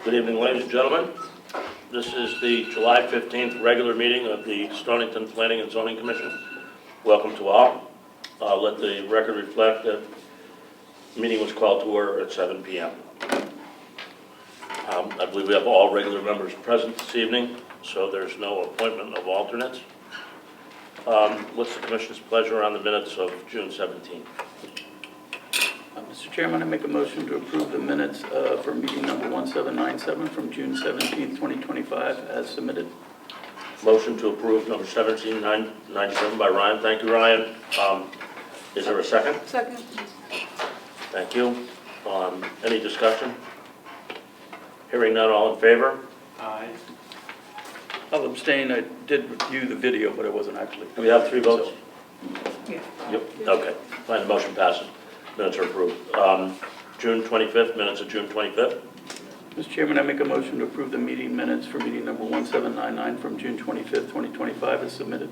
Good evening, ladies and gentlemen. This is the July 15th regular meeting of the Stonington Planning and Zoning Commission. Welcome to all. Let the record reflect that the meeting was called to order at 7 p.m. I believe we have all regular members present this evening, so there's no appointment of alternates. What's the Commission's pleasure on the minutes of June 17th? Mr. Chairman, I make a motion to approve the minutes for meeting number 1797 from June 17th, 2025 as submitted. Motion to approve number 1797 by Ryan. Thank you, Ryan. Is there a second? Second. Thank you. Any discussion? Hearing none, all in favor? Aye. I'll abstain. I did review the video, but I wasn't actually. Do we have 3 votes? Yeah. Yep. Okay. Fine, the motion passes. Minutes are approved. June 25th, minutes of June 25th. Mr. Chairman, I make a motion to approve the meeting minutes for meeting number 1799 from June 25th, 2025 as submitted.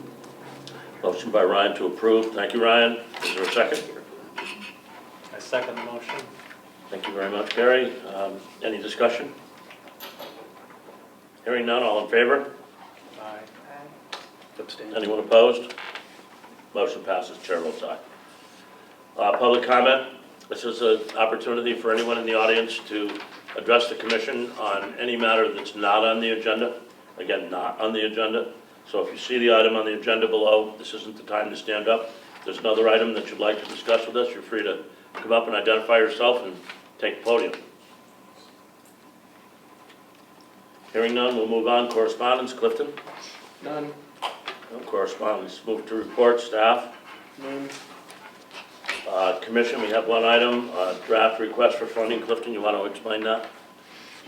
Motion by Ryan to approve. Thank you, Ryan. Is there a second? I second the motion. Thank you very much, Gary. Any discussion? Hearing none, all in favor? Aye. Abstain. Anyone opposed? Motion passes. Chair votes aye. Public comment. This is an opportunity for anyone in the audience to address the commission on any matter that's not on the agenda. Again, not on the agenda. So if you see the item on the agenda below, this isn't the time to stand up. If there's another item that you'd like to discuss with us, you're free to come up and identify yourself and take the podium. Hearing none, we'll move on. Correspondence, Clifton? None. No correspondence. Move to report, staff. None. Commission, we have one item, draft request for funding. Clifton, you want to explain that?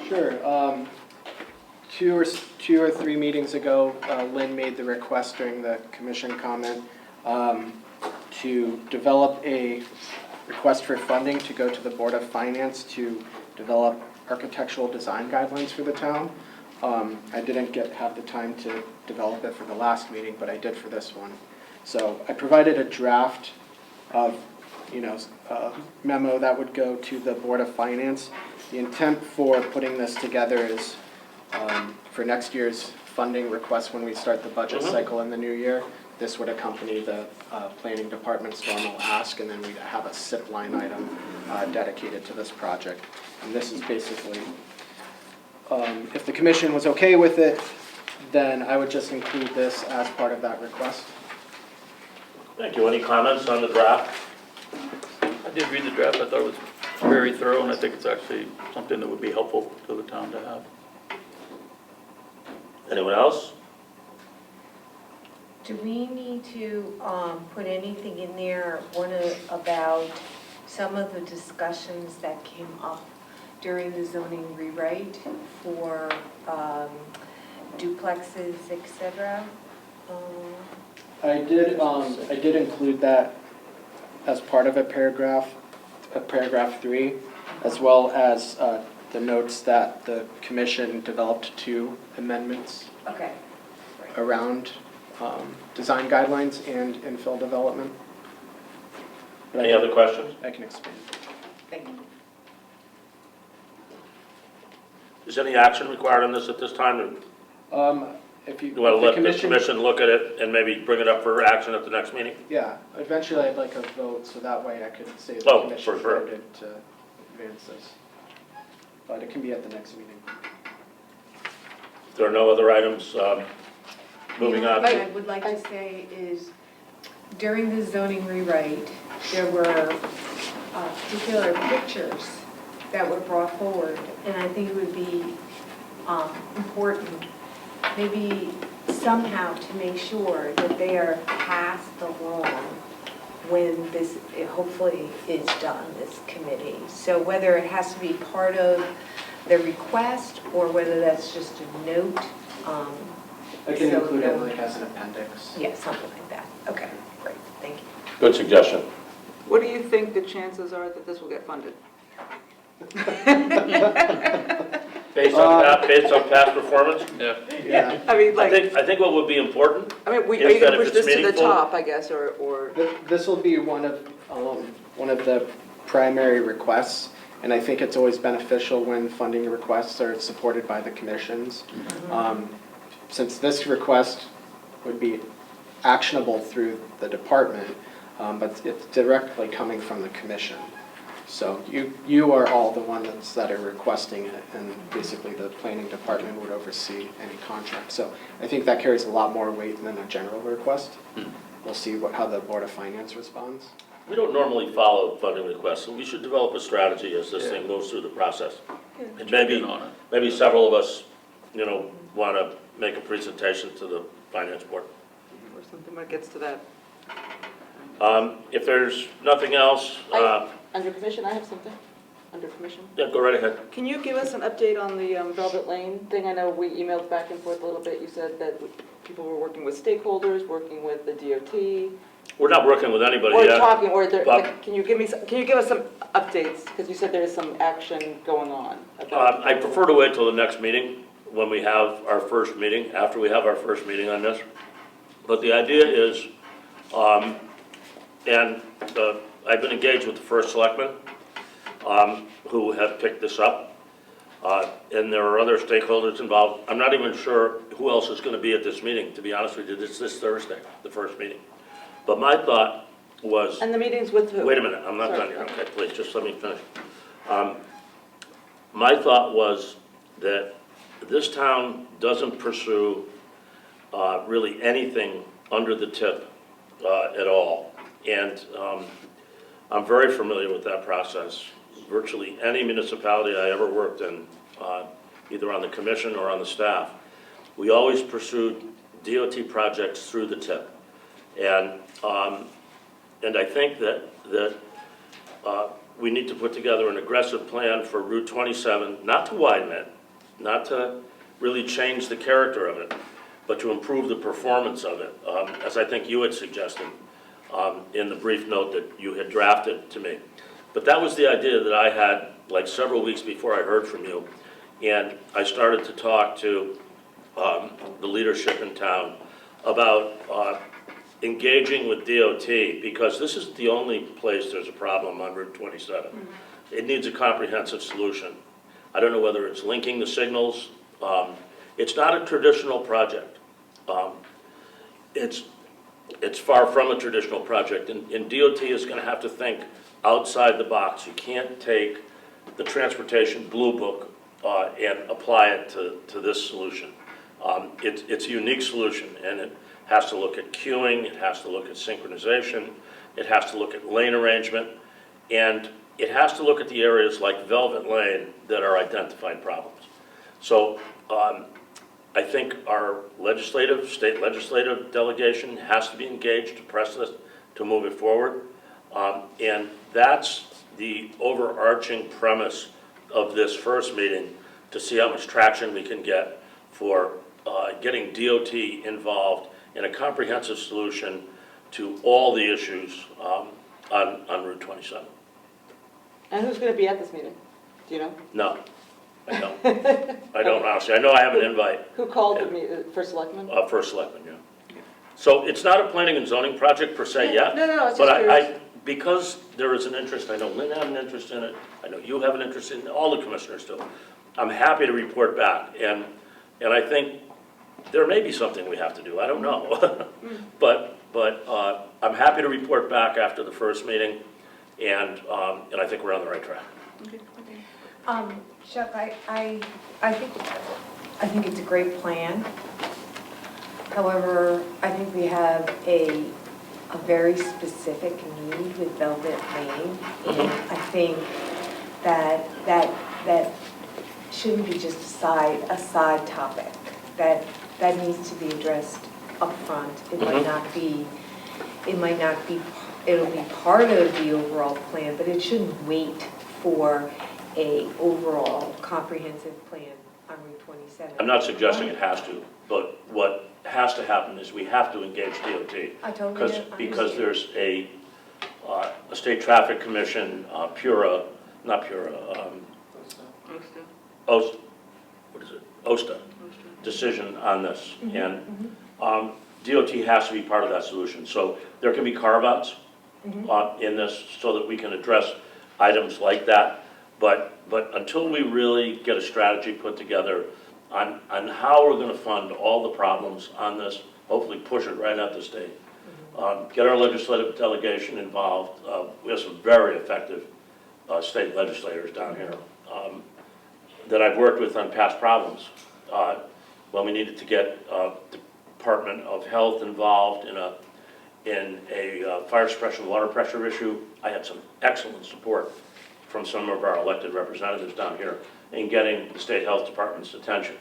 Sure. Two or three meetings ago, Lynn made the request during the commission comment to develop a request for funding to go to the Board of Finance to develop architectural design guidelines for the town. I didn't have the time to develop it for the last meeting, but I did for this one. So I provided a draft of memo that would go to the Board of Finance. The intent for putting this together is for next year's funding request when we start the budget cycle in the new year. This would accompany the planning department's normal ask, and then we'd have a SIP line item dedicated to this project. And this is basically, if the commission was okay with it, then I would just include this as part of that request. Thank you. Any comments on the draft? I did read the draft. I thought it was very thorough, and I think it's actually something that would be helpful to the town to have. Anyone else? Do we need to put anything in there about some of the discussions that came up during the zoning rewrite for duplexes, etc.? I did include that as part of paragraph 3, as well as the notes that the commission developed 2 amendments Okay. around design guidelines and infill development. But Any other questions? I can expand. Thank you. Is any action required on this at this time? If you You want to if let the commission look at it and maybe bring it up for action at the next meeting? Yeah, eventually I'd like a vote, so that way I could say the Oh, commission for sure. voted to advance this. But it can be at the next meeting. If there are no other items, moving on. What I would like to say is, during the zoning rewrite, there were particular pictures that were brought forward, and I think it would be important maybe somehow to make sure that they are passed along when this hopefully is done, this committee. So whether it has to be part of the request or whether that's just a note. I can include it like as an appendix. Yeah, something like that. Okay, great, thank you. Good suggestion. What do you think the chances are that this will get funded? Based on past performance? Yeah. I mean, like, I think what would be important I mean, is are you that gonna if push it's this to the meaningful- top, I guess, or? This will be one of the primary requests, And I think it's always beneficial when funding requests are supported by the commissions. Since this request would be actionable through the department, but it's directly coming from the commission. So you are all the ones that are requesting it, and basically the planning department would oversee any contract. So I think that carries a lot more weight than a general request. We'll see how the Board of Finance responds. We don't normally follow funding requests, and we should develop a strategy as this Yeah. thing moves through the process. And Check in on it. maybe several of us, want to make a presentation to the finance board. Or something when it gets to that. If there's nothing else, Under commission, I have something, under commission. yeah, go right ahead. Can you give us an update on the Velvet Lane thing? I know we emailed back and forth a little bit. You said that people were working with stakeholders, working with the DOT. We're not working with anybody Or yet. talking, or there, but- can you give us some updates? Because you said there is some action going on. I prefer to wait till the next meeting, when we have our first meeting, after we have our first meeting on this. But the idea is, I've been engaged with the first selectman, who have picked this up. And there are other stakeholders involved. I'm not even sure who else is gonna be at this meeting, to be honest with you. It's this Thursday, the first meeting. But my thought was, And the meetings with who? wait a minute, I'm not Sorry. done yet, okay, please, just let me finish. My thought was that this town doesn't pursue really anything under the tip at all. And I'm very familiar with that process. Virtually any municipality I ever worked in, either on the commission or on the staff, we always pursued DOT projects through the tip. And I think that we need to put together an aggressive plan for Route 27, not to widen it, not to really change the character of it, but to improve the performance of it, as I think you had suggested in the brief note that you had drafted to me. But that was the idea that I had like several weeks before I heard from you. And I started to talk to the leadership in town about engaging with DOT, because this is the only place there's a problem on Route 27. It needs a comprehensive solution. I don't know whether it's linking the signals. It's not a traditional project. It's far from a traditional project, and DOT is going to have to think outside the box. You can't take the transportation blue book and apply it to this solution. It's a unique solution, and it has to look at queuing, it has to look at synchronization, it has to look at lane arrangement, and it has to look at the areas like Velvet Lane that are identified problems. So I think our state legislative delegation has to be engaged to press this, to move it forward. And that's the overarching premise of this first meeting, to see how much traction we can get for getting DOT involved in a comprehensive solution to all the issues on Route 27. And who's going to be at this meeting? Do you know? No, I don't. I don't honestly. I know I have an invite. Who called the first selectman? First selectman, yeah. So it's not a planning and zoning project per se yet. No, it's just But curious. because there is an interest, I know Lynn had an interest in it, I know you have an interest in it, all the commissioners do. I'm happy to report back, and I think there may be something we have to do, I don't know. But I'm happy to report back after the first meeting, and I think we're on the right track. Chuck, I think it's a great plan. However, I think we have a very specific need with Velvet Lane, and I think that shouldn't be just a side topic. That needs to be addressed up front. It might not be, it'll be part of the overall plan, but it shouldn't wait for a overall comprehensive plan on Route 27. I'm not suggesting it has to, but what has to happen is we have to engage DOT. I totally understand. Because there's a state traffic commission, OSTA decision on this. And DOT has to be part of that solution. So there can be carve-outs in this so that we can address items like that. But until we really get a strategy put together on how we're gonna fund all the problems on this, hopefully push it right at the state. Get our legislative delegation involved. We have some very effective state legislators down here that I've worked with on past problems. When we needed to get Department of Health involved in a fire suppression water pressure issue, I had some excellent support from some of our elected representatives down here in getting the state health department's attention.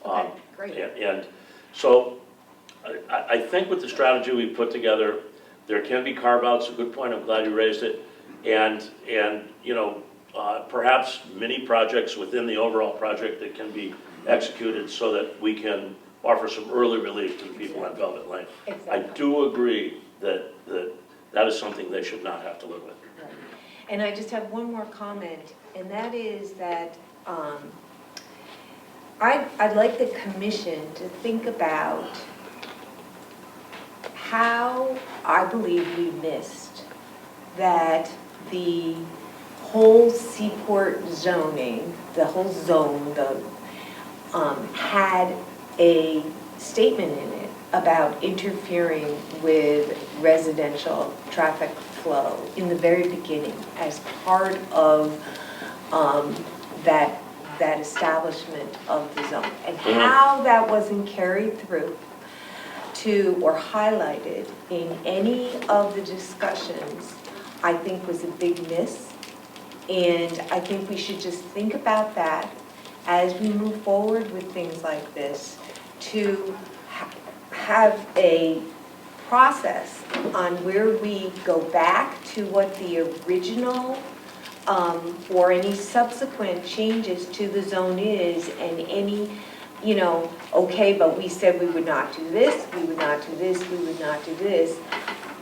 Okay, great. And so I think with the strategy we put together, there can be carve-outs, a good point, I'm glad you raised it, and you know, perhaps mini projects within the overall project that can be executed so that we can offer some early relief to the people on Velvet Lane. I Exactly. do agree that is something they should not have to live with. Right. And I just have one more comment, and that is that I'd like the commission to think about how I believe we missed that the whole seaport zoning, the whole zone, had a statement in it about interfering with residential traffic flow in the very beginning as part of that establishment of the zone. And how that wasn't carried through to or highlighted in any of the discussions, I think was a big miss. And I think we should just think about that as we move forward with things like this, to have a process on where we go back to what the original or any subsequent changes to the zone is, and any, you know, okay, but we said we would not do this, we would not do this, we would not do this,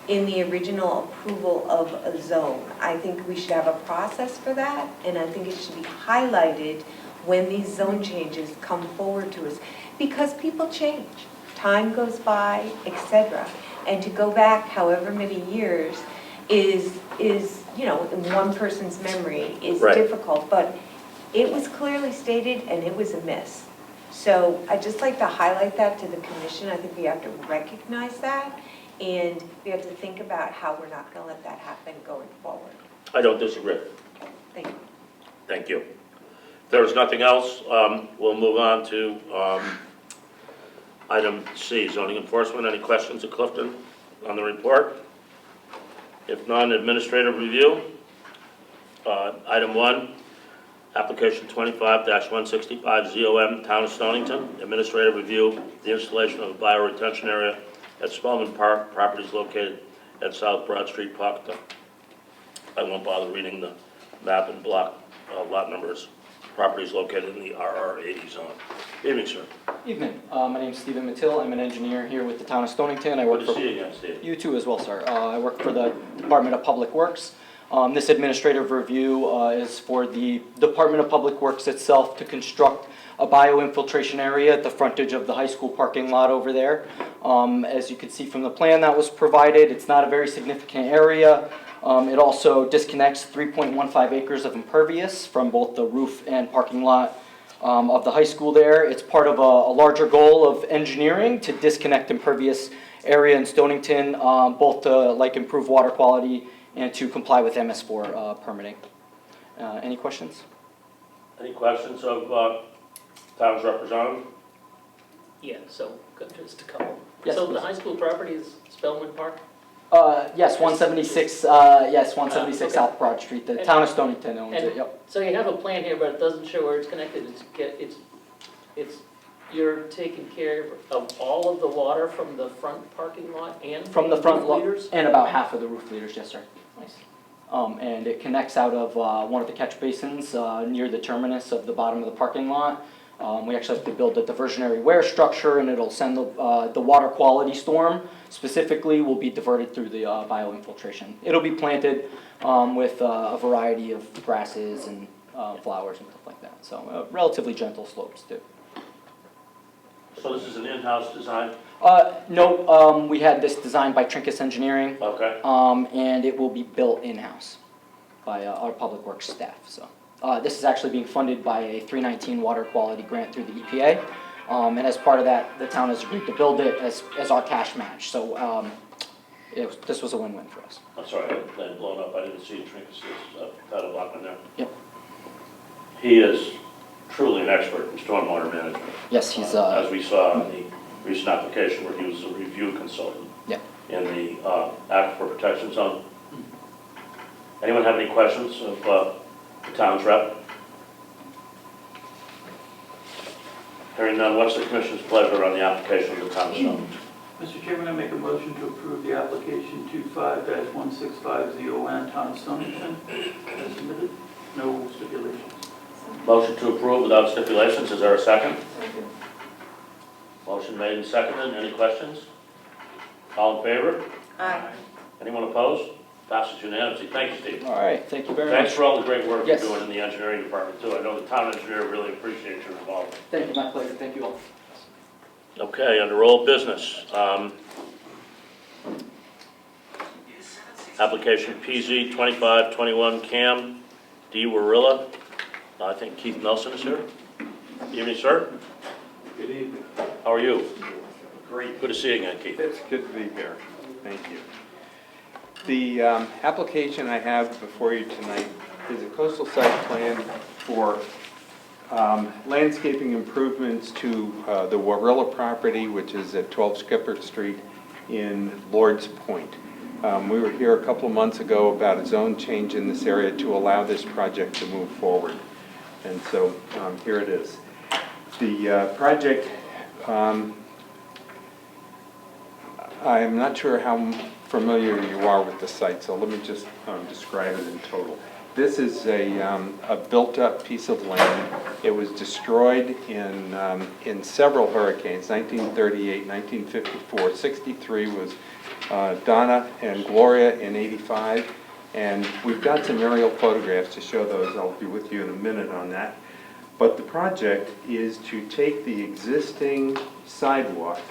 in the original approval of a zone. I think we should have a process for that, and I think it should be highlighted when these zone changes come forward to us, because people change, time goes by, etc. And to go back however many years is you know, in one person's memory is Right. difficult, but it was clearly stated and it was a miss. So I'd just like to highlight that to the commission. I think we have to recognize that, and we have to think about how we're not going to let that happen going forward. I don't disagree. Thank you. Thank you. If there's nothing else, we'll move on to item C, zoning enforcement. Any questions of Clifton on the report? If none, administrative review. Item 1, application 25-165 ZOM, Town of Stonington. Administrative review, the installation of a bioretention area at Spellman Park, properties located at South Broad Street, Pocketon. I won't bother reading the map and block lot numbers. Properties located in the RR80 zone. Evening, sir. Evening. My name's Stephen Mattil. I'm an engineer here with the town of Stonington. I work Good to for see you again, Steve. you too as well, sir. I work for the Department of Public Works. This administrative review is for the Department of Public Works itself to construct a bioinfiltration area at the frontage of the high school parking lot over there. As you can see from the plan that was provided, it's not a very significant area. It also disconnects 3.15 acres of impervious from both the roof and parking lot of the high school there. It's part of a larger goal of engineering to disconnect impervious area in Stonington, both to improve water quality and to comply with MS4 permitting. Any questions? Any questions of town's representative? Yeah, so, just a couple. Yes, So please. the high school property is Spellman Park? Yes, 176. Yes, 176 Okay. South Broad Street. The And- town of Stonington owns and- it. Yep. So you have a plan here, but it doesn't show where it's connected. You're taking care of all of the water from the front parking lot and From the front roof lot leaders? and about half of the roof leaders. Yes, sir. Nice. And it connects out of one of the catch basins near the terminus of the bottom of the parking lot. We actually have to build a diversionary wear structure, and it'll send the water quality storm specifically will be diverted through the bioinfiltration. It'll be planted with a variety of grasses and flowers and stuff like that. So relatively gentle slopes too. So this is an in-house design? No, we had this designed by Trinkus Engineering. Okay. And it will be built in-house by our public works staff, so. This is actually being funded by a 319 water quality grant through the EPA. And as part of that, the town has agreed to build it as our cash match. So this was a win-win for us. I'm sorry, I had blown up, I didn't see Trinkus' title block in there. Yep. He is truly an expert in stormwater management. Yes, he's, As we saw in the recent application where he was a review consultant. Yeah. In the Aquifer Protection Zone. Anyone have any questions of the town's rep? Hearing none, what's the commission's pleasure on the application of the town of Stonington? Mr. Chairman, I make a motion to approve the application 25-1650 Town of Stonington as submitted. No stipulations. Motion to approve without stipulations, is there a second? Second. Motion made and seconded, any questions? All in favor? Aye. Anyone opposed? Passes unanimously. Thank you, Steve. all right, thank you very much. Thanks for all the great work you're Yes. doing in the engineering department too. I know the town engineer really appreciates your involvement. Thank you, my pleasure, thank you all. Okay, under old business, application PZ 2521 Cam D. Warilla. I think Keith Nelson is here. Evening, sir. Good evening. How are you? Great. Good to see you again, Keith. It's good to be here. Thank you. The application I have before you tonight is a coastal site plan for landscaping improvements to the Warilla property, which is at 12 Skipper Street in Lord's Point. We were here a couple of months ago about a zone change in this area to allow this project to move forward. And so here it is. The project, I'm not sure how familiar you are with the site, so let me just describe it in total. This is a built-up piece of land. It was destroyed in several hurricanes, 1938, 1954, 63 was Donna and Gloria in 85. And we've got some aerial photographs to show those. I'll be with you in a minute on that. But the project is to take the existing sidewalk,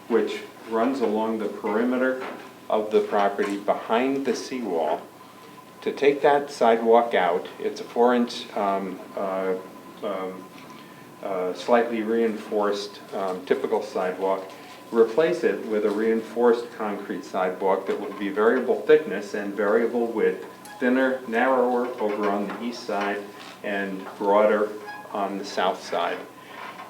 which runs along the perimeter of the property behind the seawall, to take that sidewalk out. It's a 4-inch slightly reinforced typical sidewalk. Replace it with a reinforced concrete sidewalk that would be variable thickness and variable width, thinner, narrower over on the east side and broader on the south side.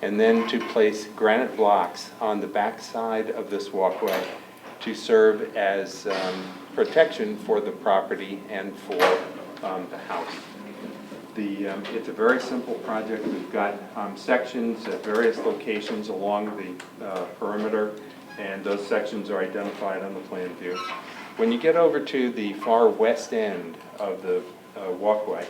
And then to place granite blocks on the back side of this walkway to serve as protection for the property and for the house. It's a very simple project. We've got sections at various locations along the perimeter, and those sections are identified on the plan view. When you get over to the far west end of the walkway,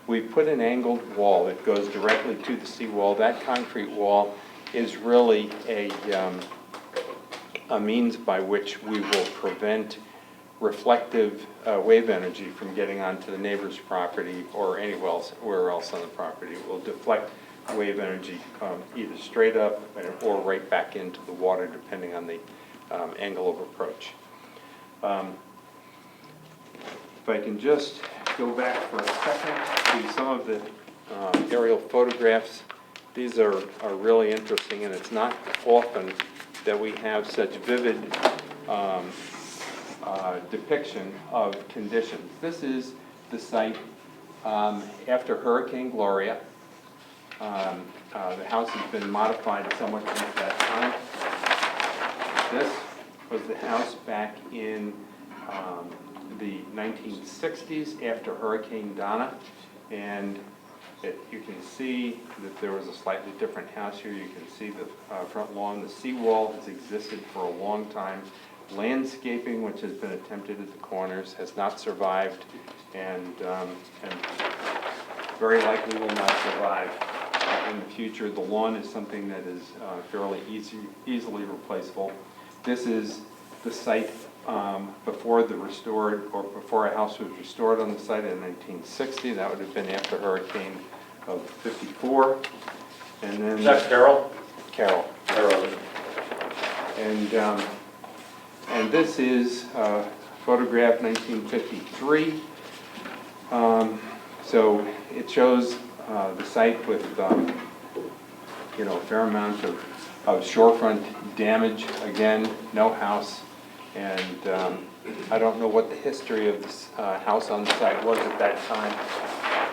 we've put an angled wall that goes directly to the seawall. That concrete wall is really a means by which we will prevent reflective wave energy from getting onto the neighbor's property or anywhere else on the property. It will deflect wave energy either straight up or right back into the water, depending on the angle of approach. If I can just go back for a second to some of the aerial photographs. These are really interesting, and it's not often that we have such vivid depiction of conditions. This is the site after Hurricane Gloria. The house has been modified somewhat since that time. This was the house back in the 1960s after Hurricane Donna, and you can see that there was a slightly different house here. You can see the front lawn. The seawall has existed for a long time. Landscaping, which has been attempted at the corners, has not survived, and very likely will not survive in the future. The lawn is something that is fairly easily replaceable. This is the site before before a house was restored on the site in 1960. That would have been after Hurricane of 54. And then Is that Carol? Carol. Carol. And this is photograph 1953. So it shows the site with, you know, a fair amount of shorefront damage. Again, no house. And I don't know what the history of this house on the site was at that time.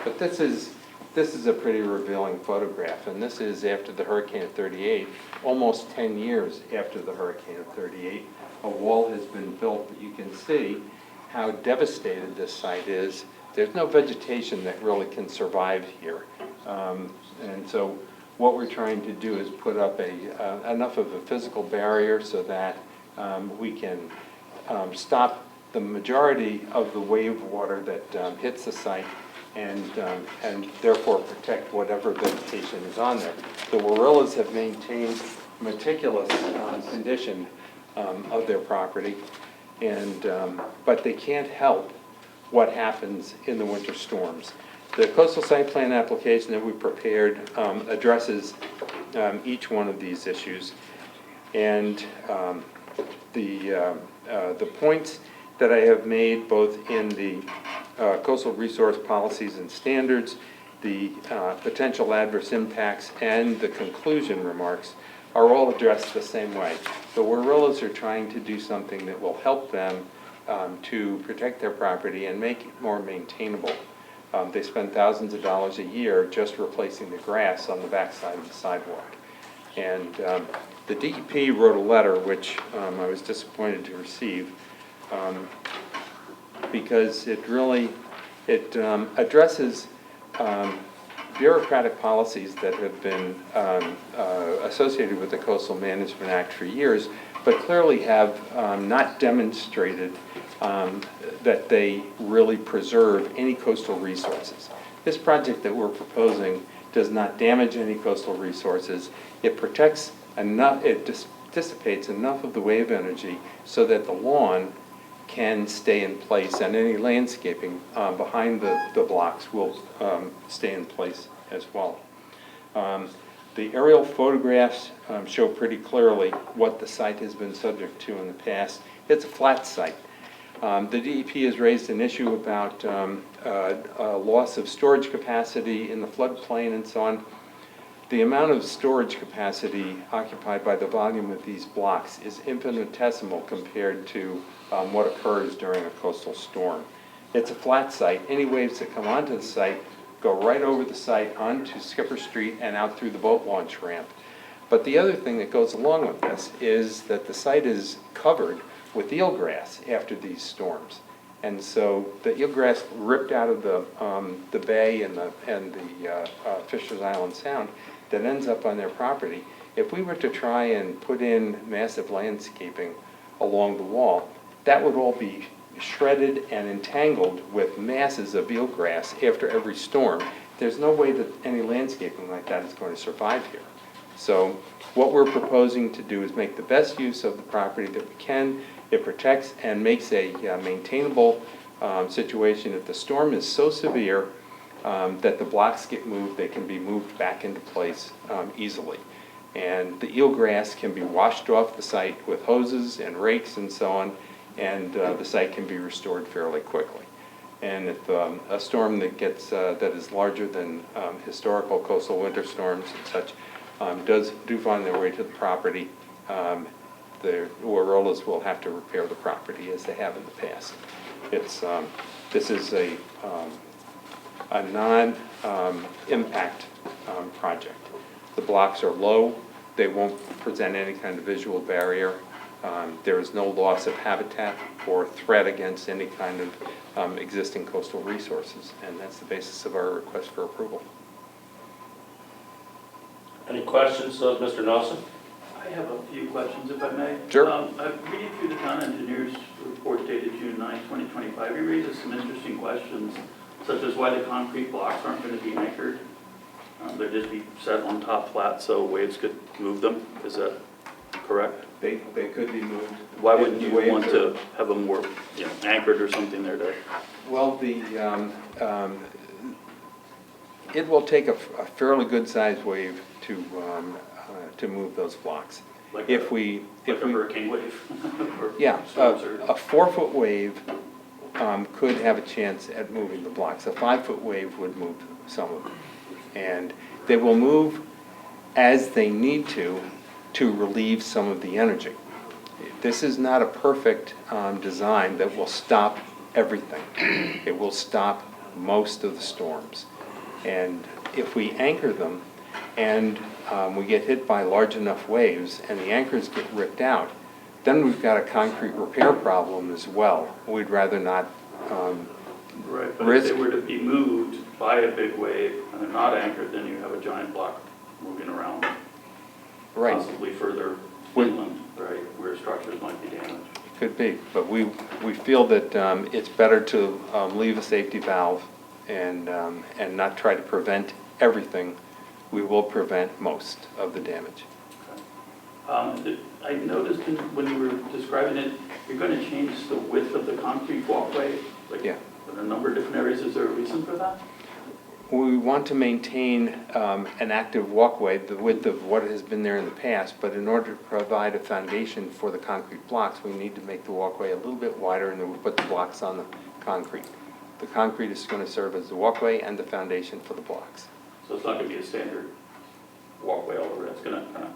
But this is a pretty revealing photograph. And this is after the hurricane of '38, almost 10 years after the hurricane of '38. A wall has been built, but you can see how devastated this site is. There's no vegetation that really can survive here. And so what we're trying to do is put up enough of a physical barrier so that we can stop the majority of the wave water that hits the site and therefore protect whatever vegetation is on there. The Warillas have maintained meticulous condition of their property, but they can't help what happens in the winter storms. The coastal site plan application that we prepared addresses each one of these issues, and the points that I have made both in the coastal resource policies and standards, the potential adverse impacts, and the conclusion remarks are all addressed the same way. The Warillas are trying to do something that will help them to protect their property and make it more maintainable. They spend thousands of dollars a year just replacing the grass on the backside of the sidewalk. And the DEP wrote a letter, which I was disappointed to receive, because it addresses bureaucratic policies that have been associated with the Coastal Management Act for years, but clearly have not demonstrated that they really preserve any coastal resources. This project that we're proposing does not damage any coastal resources. It protects enough, it dissipates enough of the wave energy so that the lawn can stay in place, and any landscaping behind the blocks will stay in place as well. The aerial photographs show pretty clearly what the site has been subject to in the past. It's a flat site. The DEP has raised an issue about loss of storage capacity in the floodplain and so on. The amount of storage capacity occupied by the volume of these blocks is infinitesimal compared to what occurs during a coastal storm. It's a flat site. Any waves that come onto the site go right over the site onto Skipper Street and out through the boat launch ramp. But the other thing that goes along with this is that the site is covered with eelgrass after these storms. And so the eelgrass ripped out of the bay and the Fisher's Island Sound that ends up on their property. If we were to try and put in massive landscaping along the wall, that would all be shredded and entangled with masses of eelgrass after every storm. There's no way that any landscaping like that is going to survive here. So what we're proposing to do is make the best use of the property that we can. It protects and makes a maintainable situation. If the storm is so severe that the blocks get moved, they can be moved back into place easily. And the eelgrass can be washed off the site with hoses and rakes and so on, and the site can be restored fairly quickly. And if a storm that gets that is larger than historical coastal winter storms and such do find their way to the property, the Warillas will have to repair the property as they have in the past. This is a non-impact project. The blocks are low. They won't present any kind of visual barrier. There is no loss of habitat or threat against any kind of existing coastal resources, and that's the basis of our request for approval. Any questions of Mr. Nelson? I have a few questions, if I may. Sure. I'm reading through the town engineer's report dated June 9, 2025. He raises some interesting questions, such as why the concrete blocks aren't going to be anchored. They'd just be set on top flat so waves could move them. Is that correct? They could be moved. Why wouldn't you want to have them more, anchored or something there to? Well, it will take a fairly good sized wave to move those blocks. Like a hurricane wave? Yeah, a 4-foot wave could have a chance at moving the blocks. A 5-foot wave would move some of them. And they will move as they need to relieve some of the energy. This is not a perfect design that will stop everything. It will stop most of the storms. And if we anchor them and we get hit by large enough waves and the anchors get ripped out, then we've got a concrete repair problem as well. We'd rather not Right, but if risk. they were to be moved by a big wave and they're not anchored, then you have a giant block moving around, Right, possibly further We- inland, right, where structures might be damaged. could be, but we feel that it's better to leave a safety valve and not try to prevent everything. We will prevent most of the damage. I noticed when you were describing it, you're going to change the width of the concrete walkway? Like, Yeah. in a number of different areas, is there a reason for that? We want to maintain an active walkway, the width of what has been there in the past, but in order to provide a foundation for the concrete blocks, we need to make the walkway a little bit wider and then we put the blocks on the concrete. The concrete is going to serve as the walkway and the foundation for the blocks. So it's not going to be a standard walkway all over, it's going to kind of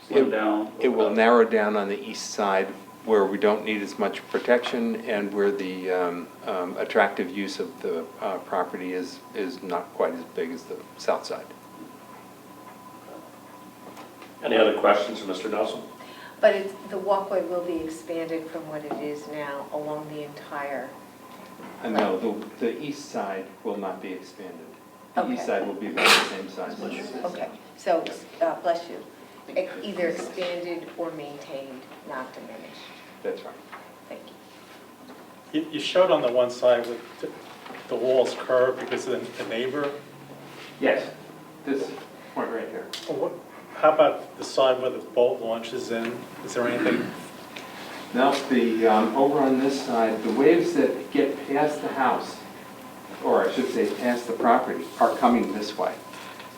slim down? It will narrow down on the east side where we don't need as much protection and where the attractive use of the property is not quite as big as the south side. Any other questions for Mr. Nelson? But the walkway will be expanded from what it is now along the entire, No, the east side will not be expanded. The east Okay. side will be about the same size as this. okay, so, bless you, either expanded or maintained, not diminished. That's right. Thank you. You showed on the one side with the walls curved because of the neighbor. Yes, this point right here. How about the side where the boat launches in? Is there anything? Now, over on this side, the waves that get past the house, or I should say past the property, are coming this way.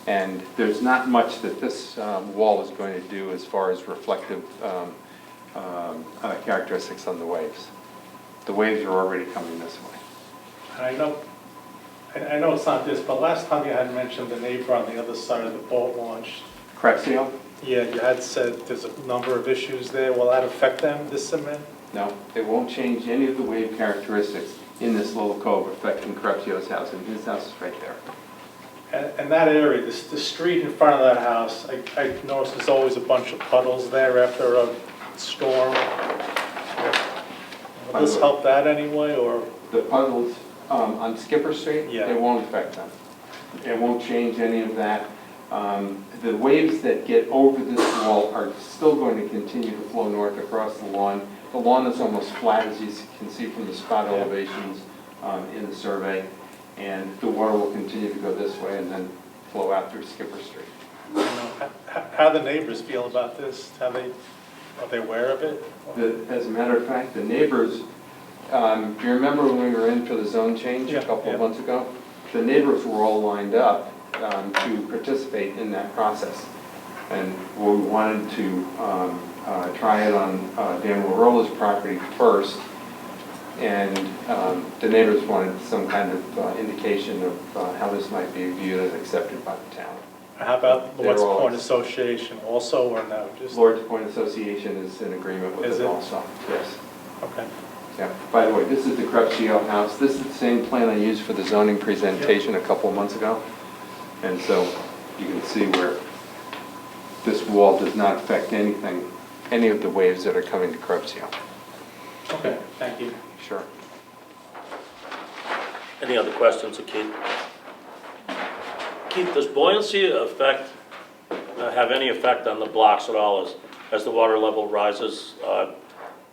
And there's not much that this wall is going to do as far as reflective characteristics on the waves. The waves are already coming this way. And I know it's not this, but last time you had mentioned the neighbor on the other side of the boat launch. Crack seal? Yeah, you had said there's a number of issues there. Will that affect them, this cement? No, it won't change any of the wave characteristics in this little cove affecting Crecchio's house, and his house is right there. And that area, the street in front of that house, I noticed there's always a bunch of puddles there after a storm. Will this help that anyway, or? The puddles on Skipper Street, Yeah. it won't affect them. It won't change any of that. The waves that get over this wall are still going to continue to flow north across the lawn. The lawn is almost flat, as you can see from the spot elevations in the survey. And the water will continue to go this way and then flow out through Skipper Street. You know, how the neighbors feel about this? Are they aware of it? As a matter of fact, the neighbors, do you remember when we were in for the zone change Yeah, a couple yeah. of months ago? The neighbors were all lined up to participate in that process. And we wanted to try it on Dan Larola's property first. And the neighbors wanted some kind of indication of how this might be viewed and accepted by the town. How about They're Lord's all- Point Association also, or no? Just Lord's Point Association is in agreement with Is it it? also, yes. Okay. Yeah, by the way, this is the Crecchio house. This is the same plan I used for the zoning presentation a couple of months ago. And so you can see where this wall does not affect anything, any of the waves that are coming to Crecchio. Okay, thank you. Sure. Any other questions of Keith? Keith, does buoyancy have any effect on the blocks at all as the water level rises,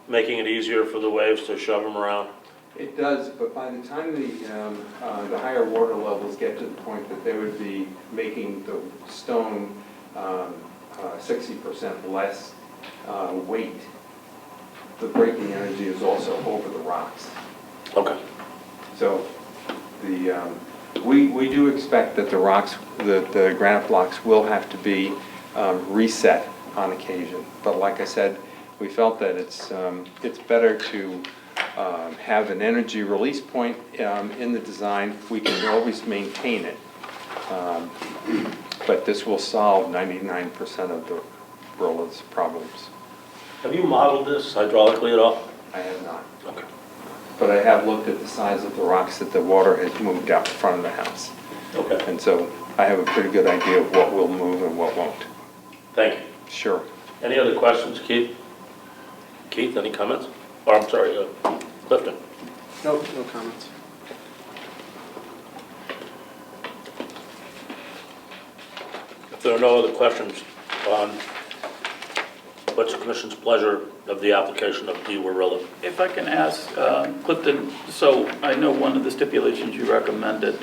making it easier for the waves to shove them around? It does, but by the time the higher water levels get to the point that they would be making the stone 60% less weight, the breaking energy is also over the rocks. Okay. So we do expect that the rocks, the granite blocks will have to be reset on occasion. But like I said, we felt that it's better to have an energy release point in the design, we can always maintain it. But this will solve 99% of the Borolla's problems. Have you modeled this hydraulically at all? I have not. Okay. But I have looked at the size of the rocks that the water has moved out in front of the house. Okay, And so I have a pretty good idea of what will move and what won't. thank you. Sure. Any other questions, Keith? Keith, any comments? Or, I'm sorry, Clifton? No comments. If there are no other questions, what's the commission's pleasure of the application of D. Warilla? If I can ask, Clifton, so I know one of the stipulations you recommended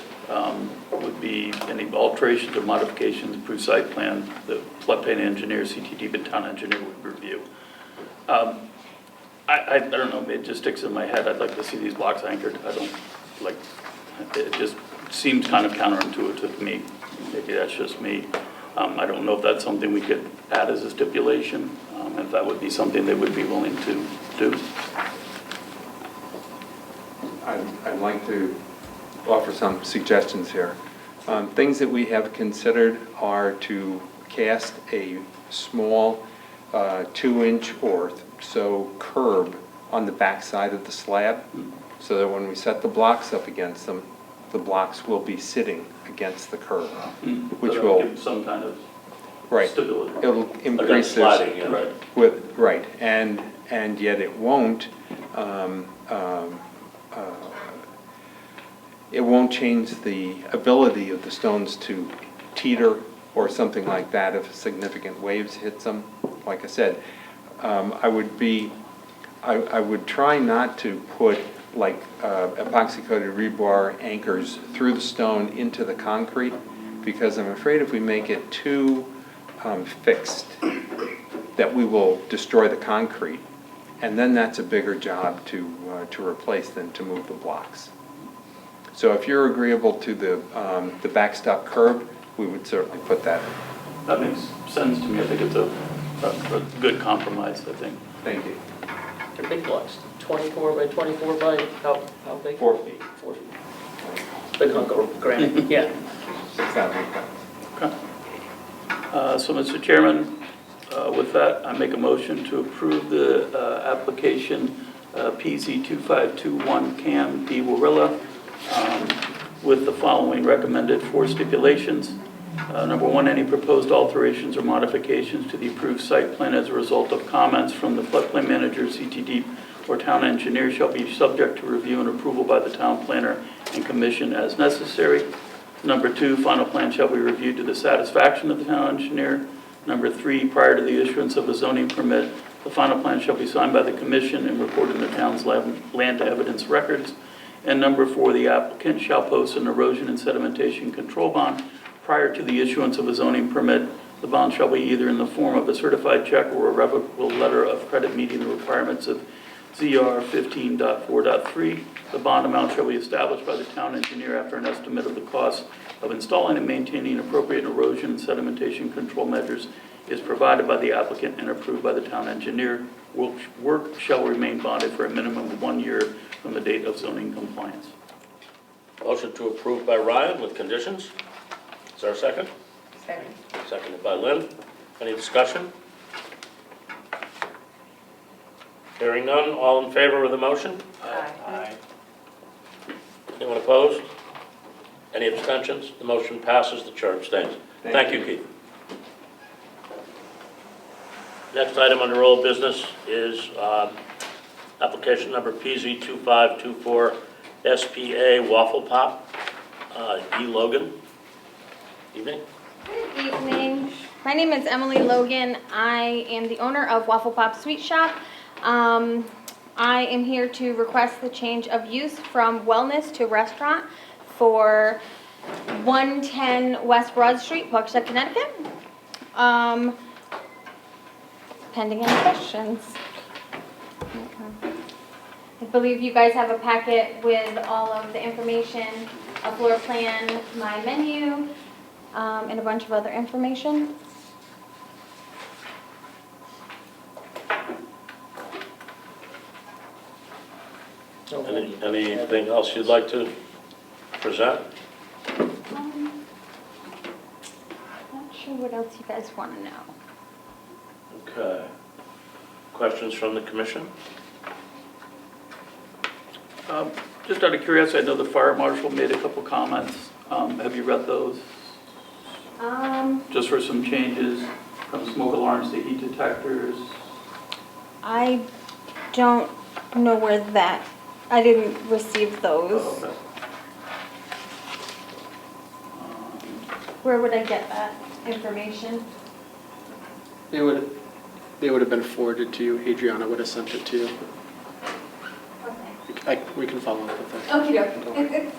would be any alterations or modifications to approved site plan, the floodplain engineer, CTD, and town engineer would review. I don't know, it just sticks in my head, I'd like to see these blocks anchored. I don't, like, it just seems kind of counterintuitive to me. Maybe that's just me. I don't know if that's something we could add as a stipulation, if that would be something they would be willing to do. I'd like to offer some suggestions here. Things that we have considered are to cast a small 2-inch or so curb on the back side of the slab, so that when we set the blocks up against them, the blocks will be sitting against the curb, which So will, give some kind of right, stability. it'll increase this Sliding, yeah. Right. with, right, and yet it won't change the ability of the stones to teeter or something like that if significant waves hits them. Like I said, I would try not to put like epoxy coated rebar anchors through the stone into the concrete, because I'm afraid if we make it too fixed that we will destroy the concrete, and then that's a bigger job to replace than to move the blocks. So if you're agreeable to the backstop curb, we would certainly put that in. That makes sense to me. I think it's a good compromise, I think. Thank you. They're big blocks, 24 by 24 by, how big? 4 feet. 4 feet. Big hunk of granite, yeah. 6,000 pounds. Okay. So, Mr. Chairman, with that, I make a motion to approve the application PZ 2521 CAM D. Warilla with the following recommended 4 stipulations. Number 1, any proposed alterations or modifications to the approved site plan as a result of comments from the floodplain manager, CTD, or town engineer shall be subject to review and approval by the town planner and commission as necessary. Number 2, final plan shall be reviewed to the satisfaction of the town engineer. Number 3, prior to the issuance of a zoning permit, the final plan shall be signed by the commission and recorded in the town's land evidence records. And number 4, the applicant shall post an erosion and sedimentation control bond prior to the issuance of a zoning permit. The bond shall be either in the form of a certified check or a revocable letter of credit meeting the requirements of ZR 15.4.3. The bond amount shall be established by the town engineer after an estimate of the cost of installing and maintaining appropriate erosion and sedimentation control measures is provided by the applicant and approved by the town engineer. Work shall remain bonded for a minimum of 1 year from the date of zoning compliance. Motion to approve by Ryan with conditions. Is there a second? Second. Seconded by Lynn. Any discussion? Hearing none, all in favor of the motion? Aye. Anyone opposed? Any abstentions? The motion passes, the chair abstains. Thank you, Keith. Next item under old business is application number PZ2524 SPA Waffle Pop, E. Logan. Evening. Good evening. My name is Emily Logan. I am the owner of Waffle Pop Sweet Shop. I am here to request the change of use from wellness to restaurant for 110 West Broad Street, Waukesha, Connecticut. Pending any questions. I believe you guys have a packet with all of the information, a floor plan, my menu, and a bunch of other information. Anything else you'd like to present? Not sure what else you guys want to know. Okay. Questions from the commission? Just out of curiosity, I know the fire marshal made a couple comments. Have you read those? Just for some changes from smoke alarms to heat detectors. I don't know where that, I didn't receive those. Oh, okay. Where would I get that information? They would have been forwarded to you. Adriana would have sent it to you. Okay. We can follow up with that. Okie doke.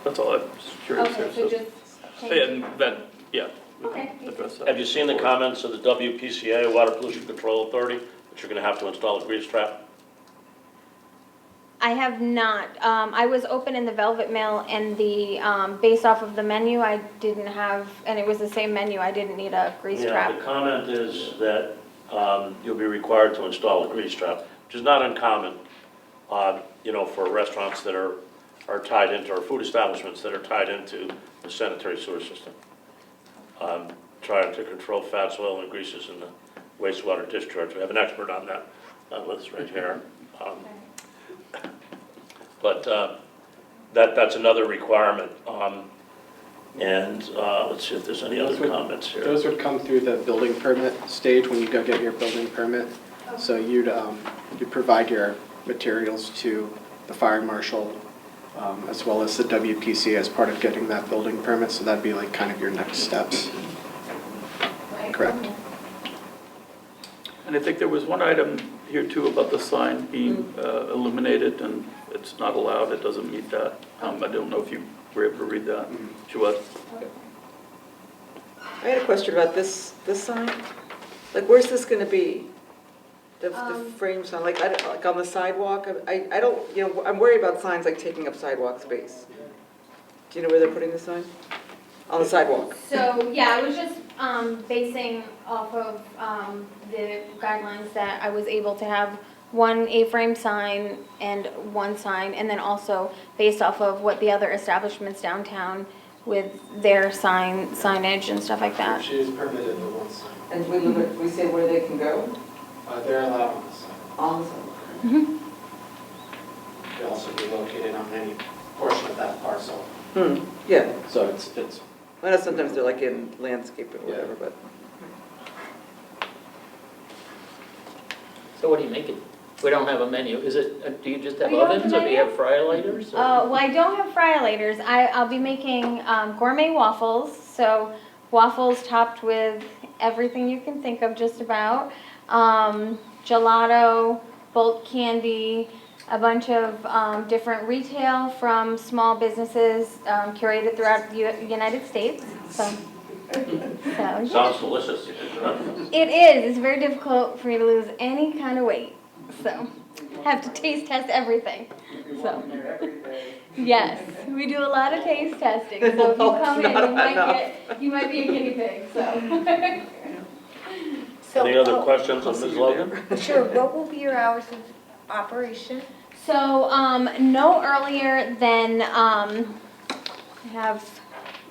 That's all I was curious. Okay, so just change. And then, yeah, we Okay. can address that. Have you seen the comments of the WPCA, Water Pollution Control Authority, that you're going to have to install a grease trap? I have not. I was open in the Velvet Mill and the, based off of the menu, I didn't have, and it was the same menu, I didn't need a grease Yeah, trap. the comment is that you'll be required to install a grease trap, which is not uncommon, for restaurants that are tied into, or food establishments that are tied into the sanitary sewer system. Trying to control fats, oil, and greases in the wastewater discharge. We have an expert on that with us right here. But that's another requirement. Let's see if there's any other comments here. Those would come through the building permit stage when you go get your building permit. So you'd provide your materials to the fire marshal as well as the WPC as part of getting that building permit. So that'd be like kind of your next steps. Correct. And I think there was one item here too about the sign being illuminated, and it's not allowed, it doesn't meet that. I don't know if you were able to read that. She was. I had a question about this sign. Like, where's this gonna be? The frame sign, like on the sidewalk? I don't, I'm worried about signs like taking up sidewalk space. Do you know where they're putting the sign? On the sidewalk? So, yeah, I was just basing off of the guidelines that I was able to have one A-frame sign and one sign, and then also based off of what the other establishments downtown with their signage and stuff like that. She is permitted for one sign. And we say where they can go? They're allowed on the sign. On the sidewalk. Mhm. They'll also be located on any portion of that parcel. Yeah, So it's I know sometimes they're like in landscape or whatever, but. So what do you make it? We don't have a menu. Is it, do you just have We don't have ovens a or do you menu? have fry lighters? or- Well, I don't have fry lighters. I'll be making gourmet waffles, so waffles topped with everything you can think of just about. Gelato, bulk candy, a bunch of different retail from small businesses curated throughout the United States. So yeah. Sounds delicious. It is. It's very difficult for me to lose any kind of weight. So have to taste test everything. So yes, we do a lot of taste testing. So if you come in, you might be a guinea pig. So. Any other questions of Ms. Logan? Sure, what will be your hours of operation? So, no earlier than, I have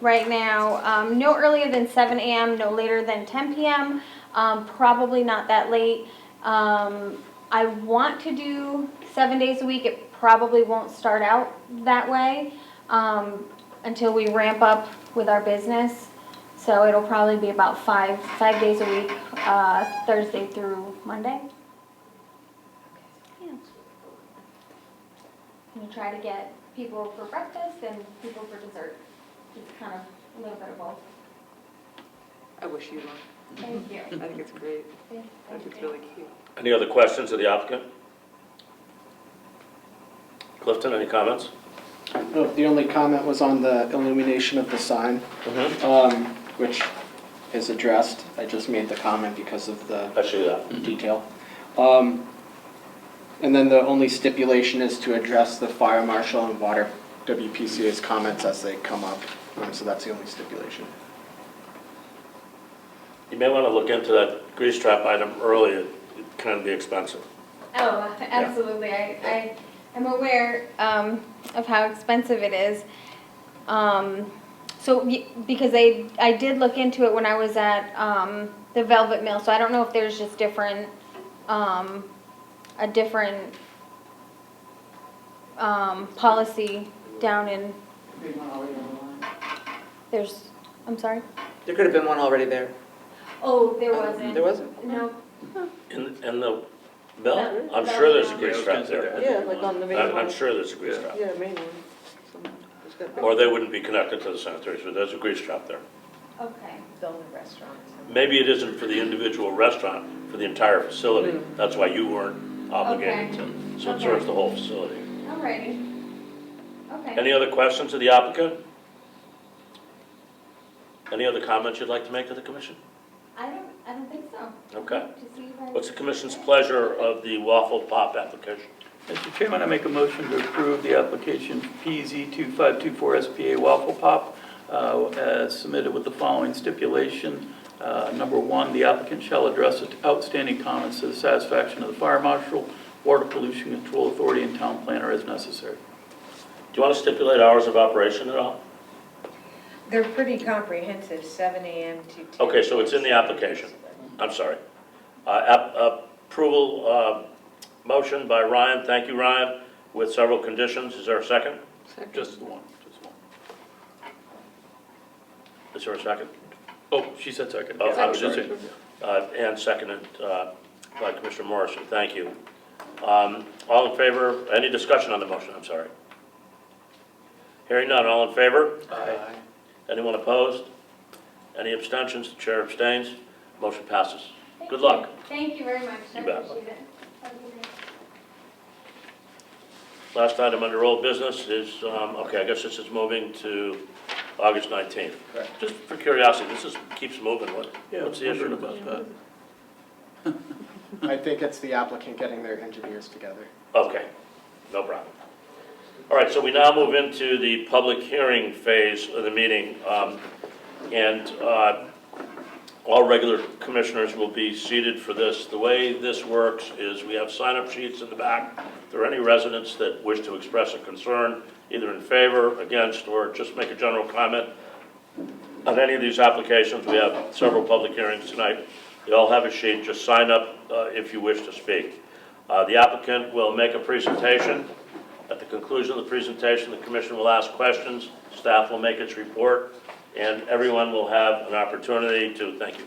right now, no earlier than 7 a.m., no later than 10 p.m., probably not that late. I want to do 7 days a week. It probably won't start out that way until we ramp up with our business. So it'll probably be about five days a week, Thursday through Monday. Yeah. We try to get people for breakfast and people for dessert. It's kind of a little bit of both. I wish you luck. Thank you. I think it's great. I think it's really cute. Any other questions of the applicant? Clifton, any comments? No, the only comment was on the illumination of the sign, which is addressed. I just made the comment because of the I see that. detail. And then the only stipulation is to address the fire marshal and water WPCA's comments as they come up. So that's the only stipulation. You may want to look into that grease trap item early. It can be expensive. Oh, absolutely. I am aware of how expensive it is. Because I did look into it when I was at the Velvet Mill, so I don't know if there's just different, a different policy down in, There's one already on the line. there's, I'm sorry? There could have been one already there. Oh, there wasn't. There wasn't? No. In the mill? No. I'm sure there's a Yeah, I grease was trap gonna say there. that. Yeah, like on the main one. I'm sure there's a grease Yeah. trap. Yeah, main one. There's gotta be- Or they wouldn't be connected to the sanitary, so there's a grease trap there. Okay. The only restaurant. Maybe it isn't for the individual restaurant, for the entire facility. Mm. That's why you weren't obligated to, so it Okay. serves the whole facility. Alrighty. Okay. Any other questions of the applicant? Any other comments you'd like to make to the commission? I don't think so. Okay. To see you guys. What's the commission's pleasure of the Waffle Pop application? Mr. Chairman, I make a motion to approve the application PZ 2524 SPA Waffle Pop as submitted with the following stipulation. Number one, the applicant shall address outstanding comments to the satisfaction of the fire marshal, water pollution control authority, and town planner as necessary. Do you want to stipulate hours of operation at all? They're pretty comprehensive, 7 a.m. to 10. Okay, so it's in the application. I'm sorry. Approval, motion by Ryan, thank you, Ryan, with several conditions. Is there a second? Just the one, just one. Is there a second? Oh, she said second. Oh, Yeah, I'm I was just sorry. saying. And seconded by Commissioner Morrison, thank you. All in favor, any discussion on the motion, I'm sorry? Hearing none, all in favor? Aye. Anyone opposed? Any abstentions? The chair abstains. Motion passes. Thank Good you. luck. Thank you very much. I You bet. appreciate it. Have a good night. Last item under old business is, okay, I guess this is moving to August 19th. Correct. Just for curiosity, keeps moving, Yeah, what's the issue? wondering about that. I think it's the applicant getting their engineers together. Okay, no problem. All right, so we now move into the public hearing phase of the meeting. All regular commissioners will be seated for this. The way this works is we have sign-up sheets in the back. If there are any residents that wish to express a concern, either in favor, against, or just make a general comment on any of these applications, we have several public hearings tonight. They all have a sheet. Just sign up if you wish to speak. The applicant will make a presentation. At the conclusion of the presentation, the commission will ask questions, staff will make its report, and everyone will have an opportunity to, thank you.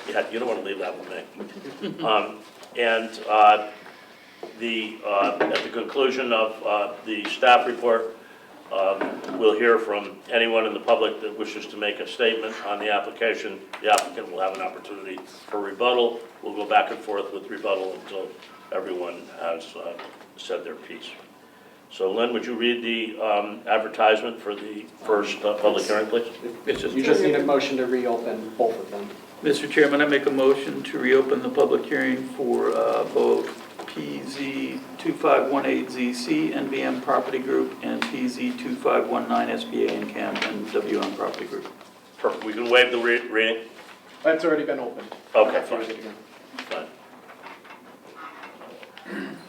Yeah, you don't want to leave that with me. At the conclusion of the staff report, we'll hear from anyone in the public that wishes to make a statement on the application. The applicant will have an opportunity for rebuttal. We'll go back and forth with rebuttal until everyone has said their piece. So Lynn, would you read the advertisement for the first public hearing, please? You just need a motion to reopen both of them. Mr. Chairman, I make a motion to reopen the public hearing for both PZ 2518ZC NVM Property Group and PZ 2519 SBA and Camp and WM Property Group. Perfect. We can waive the reading? That's already been opened. Okay, Close fine. it again. Fine.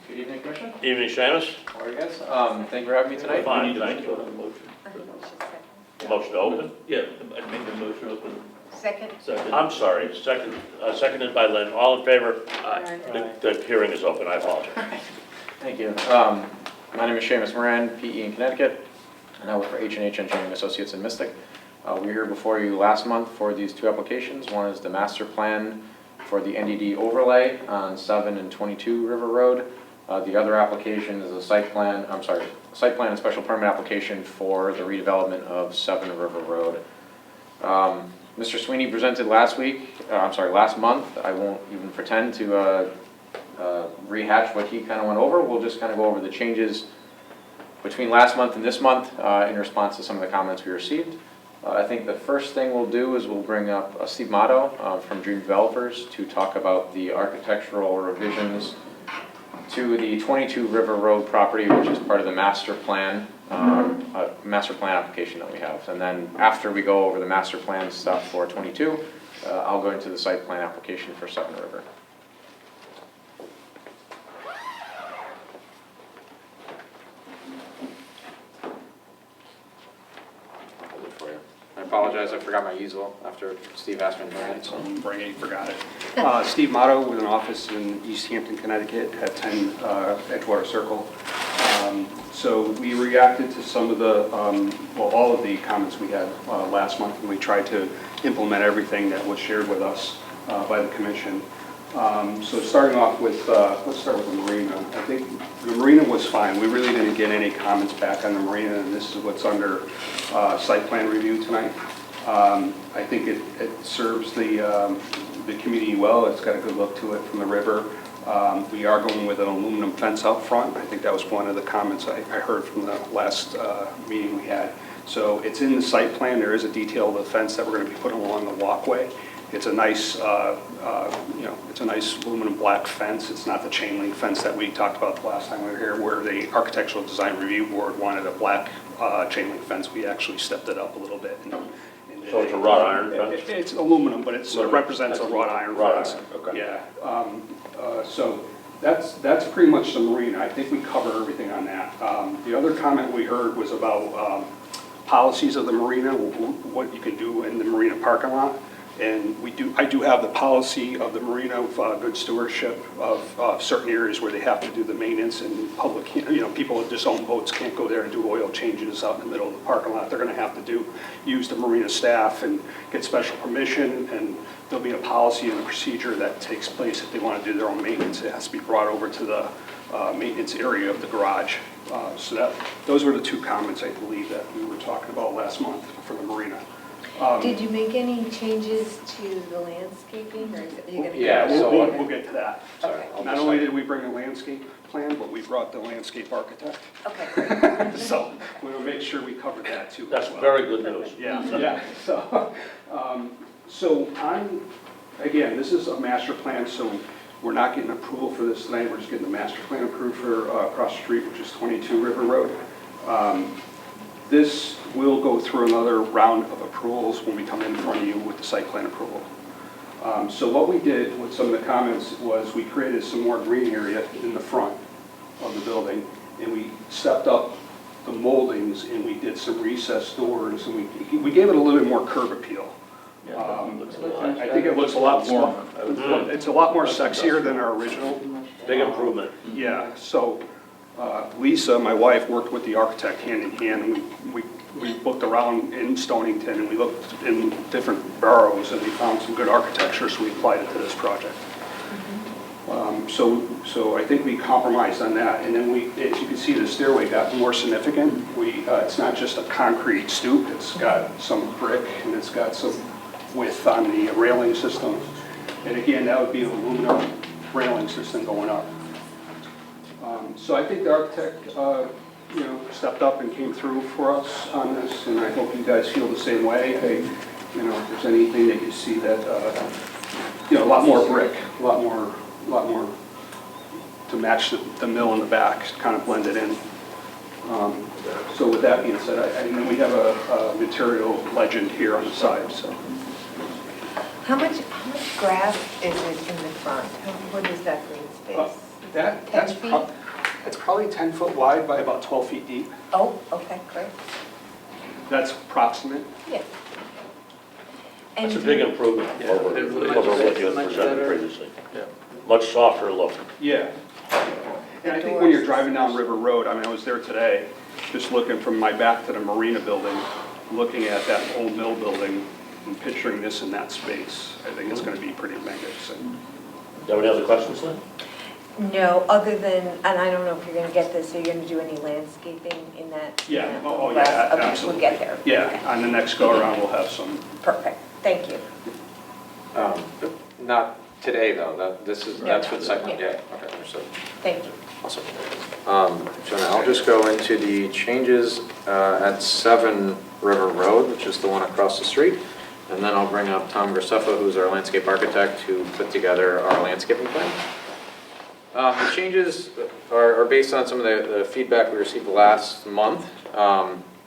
Good evening, Commissioner. Evening, Seamus. How are you guys? Thank you for having me tonight. Fine, thank you. Vote on the motion. I think we should second. Motion to open? Yeah, I make the motion open. Second? Second. I'm sorry, seconded by Lynn. All in favor? Aye. The hearing is open, I apologize. Thank you. My name is Seamus Moran, PE in Connecticut, and I work for H&H Engineering Associates in Mystic. We were here before you last month for these two applications. One is the master plan for the NDD overlay on 7 and 22 River Road. The other application is a site plan and special permit application for the redevelopment of 7 River Road. Mr. Sweeney presented last month. I won't even pretend to rehash what he kind of went over. We'll just kind of go over the changes between last month and this month in response to some of the comments we received. I think the first thing we'll do is we'll bring up Steve Motto from Dream Developers to talk about the architectural revisions to the 22 River Road property, which is part of the master plan application that we have. And then after we go over the master plan stuff for 22, I'll go into the site plan application for 7 River. I forgot my easel after Steve asked me to bring it, so. Bring it, forgot it. Steve Motto with an office in East Hampton, Connecticut, at 10 Edgewater Circle. So we reacted to some of the, well, all of the comments we had last month, and we tried to implement everything that was shared with us by the commission. So starting off with, let's start with the marina. I think the marina was fine. We really didn't get any comments back on the marina, and this is what's under site plan review tonight. I think it serves the community well. It's got a good look to it from the river. We are going with an aluminum fence out front. I think that was one of the comments I heard from the last meeting we had. So it's in the site plan. There is a detail of the fence that we're going to be putting along the walkway. It's a nice, it's a nice aluminum black fence. It's not the chain link fence that we talked about the last time we were here, where the Architectural Design Review Board wanted a black chain link fence. We actually stepped it up a little bit. So it's a wrought iron fence? It's aluminum, but it represents a wrought iron fence. Okay. Yeah. So that's pretty much the marina. I think we covered everything on that. The other comment we heard was about policies of the marina, what you can do in the marina parking lot. And I do have the policy of the marina of good stewardship of certain areas where they have to do the maintenance, and public, people that just own boats can't go there and do oil changes out in the middle of the parking lot. They're going to have to use the marina staff and get special permission, and there'll be a policy and a procedure that takes place if they want to do their own maintenance. It has to be brought over to the maintenance area of the garage. So those were the two comments, I believe, that we were talking about last month for the marina. Did you make any changes to the landscaping, or are you going to? Yeah, so we'll get to that. Okay. Not only did we bring a landscape plan, but we brought the landscape architect. Okay, great. So we'll make sure we covered that too. That's as well. very good news. Yeah. So again, this is a master plan, so we're not getting approval for this tonight. We're just getting the master plan approved for across the street, which is 22 River Road. This will go through another round of approvals when we come in front of you with the site plan approval. So what we did with some of the comments was we created some more green area in the front of the building, and we stepped up the moldings, and we did some recessed doors, and we gave it a little bit more curb appeal. I think it looks a lot more, it's a lot more sexier than our original. Big improvement. Yeah, so Lisa, my wife, worked with the architect hand in hand, and we looked around in Stonington, and we looked in different boroughs, and we found some good architecture, so we applied it to this project. So I think we compromised on that, and then as you can see, the stairway got more significant. It's not just a concrete stoop, it's got some brick, and it's got some width on the railing system. And again, that would be an aluminum railing system going up. So I think the architect, stepped up and came through for us on this, and I hope you guys feel the same way. If there's anything that you see that, a lot more brick, a lot more to match the mill in the back, kind of blend it in. So with that being said, and then we have a material legend here on the side. So. How much grass is it in the front? What is that green space? It's probably 10 foot wide by about 12 feet deep. Oh, okay, great. That's approximate. Yeah. That's a big improvement over what you had presented previously. Yeah. Much softer look. Yeah. And I think when you're driving down River Road, I was there today, just looking from my back to the marina building, looking at that old mill building and picturing this in that space. I think it's going to be pretty magnificent. Do you have any other questions, Lynn? No, other than, and I don't know if you're going to get this, are you going to do any landscaping in that? Yeah, in that oh grass? yeah, Okay, absolutely. we'll get there. Yeah, Okay. on the next go around we'll have some. Perfect, thank you. Not today, though. That's for the site plan. Yeah, okay, understood. Thank you. Awesome. So now I'll just go into the changes at 7 River Road, which is the one across the street. And then I'll bring up Tom Graceffa, who's our landscape architect, who put together our landscaping plan. The changes are based on some of the feedback we received last month.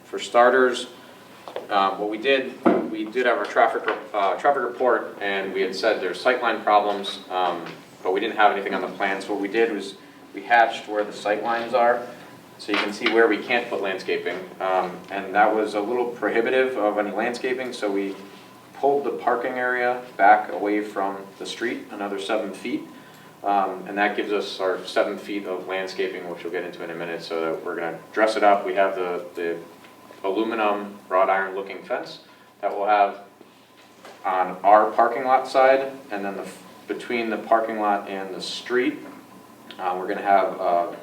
For starters, what we did have our traffic report, and we had said there's sightline problems, but we didn't have anything on the plan. So what we did was we hatched where the sight lines are. So you can see where we can't put landscaping, and that was a little prohibitive of any landscaping, so we pulled the parking area back away from the street, another 7 feet. And that gives us our 7 feet of landscaping, which we'll get into in a minute, so that we're gonna dress it up. We have the aluminum wrought iron looking fence that we'll have on our parking lot side, and then between the parking lot and the street, we're gonna have,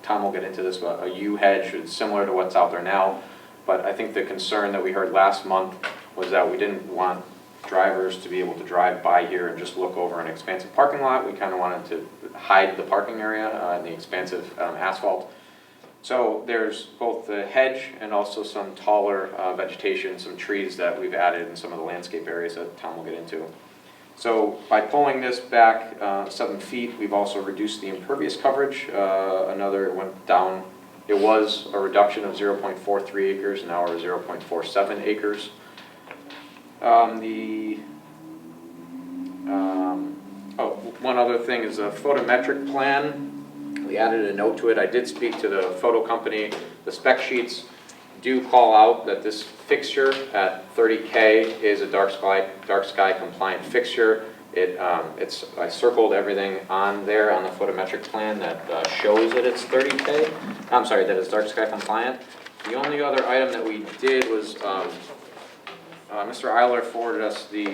Tom will get into this, but a U hedge, it's similar to what's out there now. But I think the concern that we heard last month was that we didn't want drivers to be able to drive by here and just look over an expansive parking lot. We kind of wanted to hide the parking area and the expansive asphalt. So there's both the hedge and also some taller vegetation, some trees that we've added in some of the landscape areas that Tom will get into. So by pulling this back 7 feet, we've also reduced the impervious coverage. It went down. It was a reduction of 0.43 acres, now we're 0.47 acres. One other thing is a photometric plan. We added a note to it. I did speak to the photo company. The spec sheets do call out that this fixture at 30K is a dark sky compliant fixture. I circled everything on there on the photometric plan that shows that it's 30K. I'm sorry, that it's dark sky compliant. The only other item that we did was Mr. Eiler forwarded us the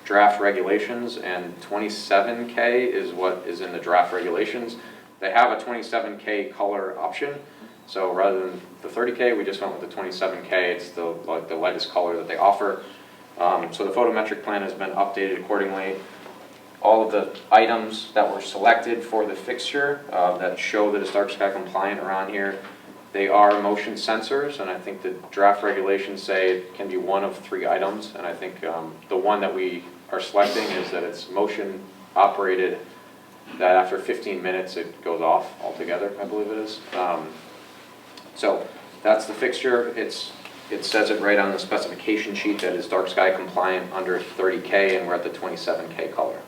draft regulations, and 27K is what is in the draft regulations. They have a 27K color option, so rather than the 30K, we just went with the 27K. It's the lightest color that they offer. So the photometric plan has been updated accordingly. All of the items that were selected for the fixture that show that it's dark sky compliant around here, they are motion sensors, and I think the draft regulations say it can be one of 3 items, and I think the one that we are selecting is that it's motion operated, that after 15 minutes it goes off altogether, I believe it is. So that's the fixture. It says it right on the specification sheet that it's dark sky compliant under 30K, and we're at the 27K color.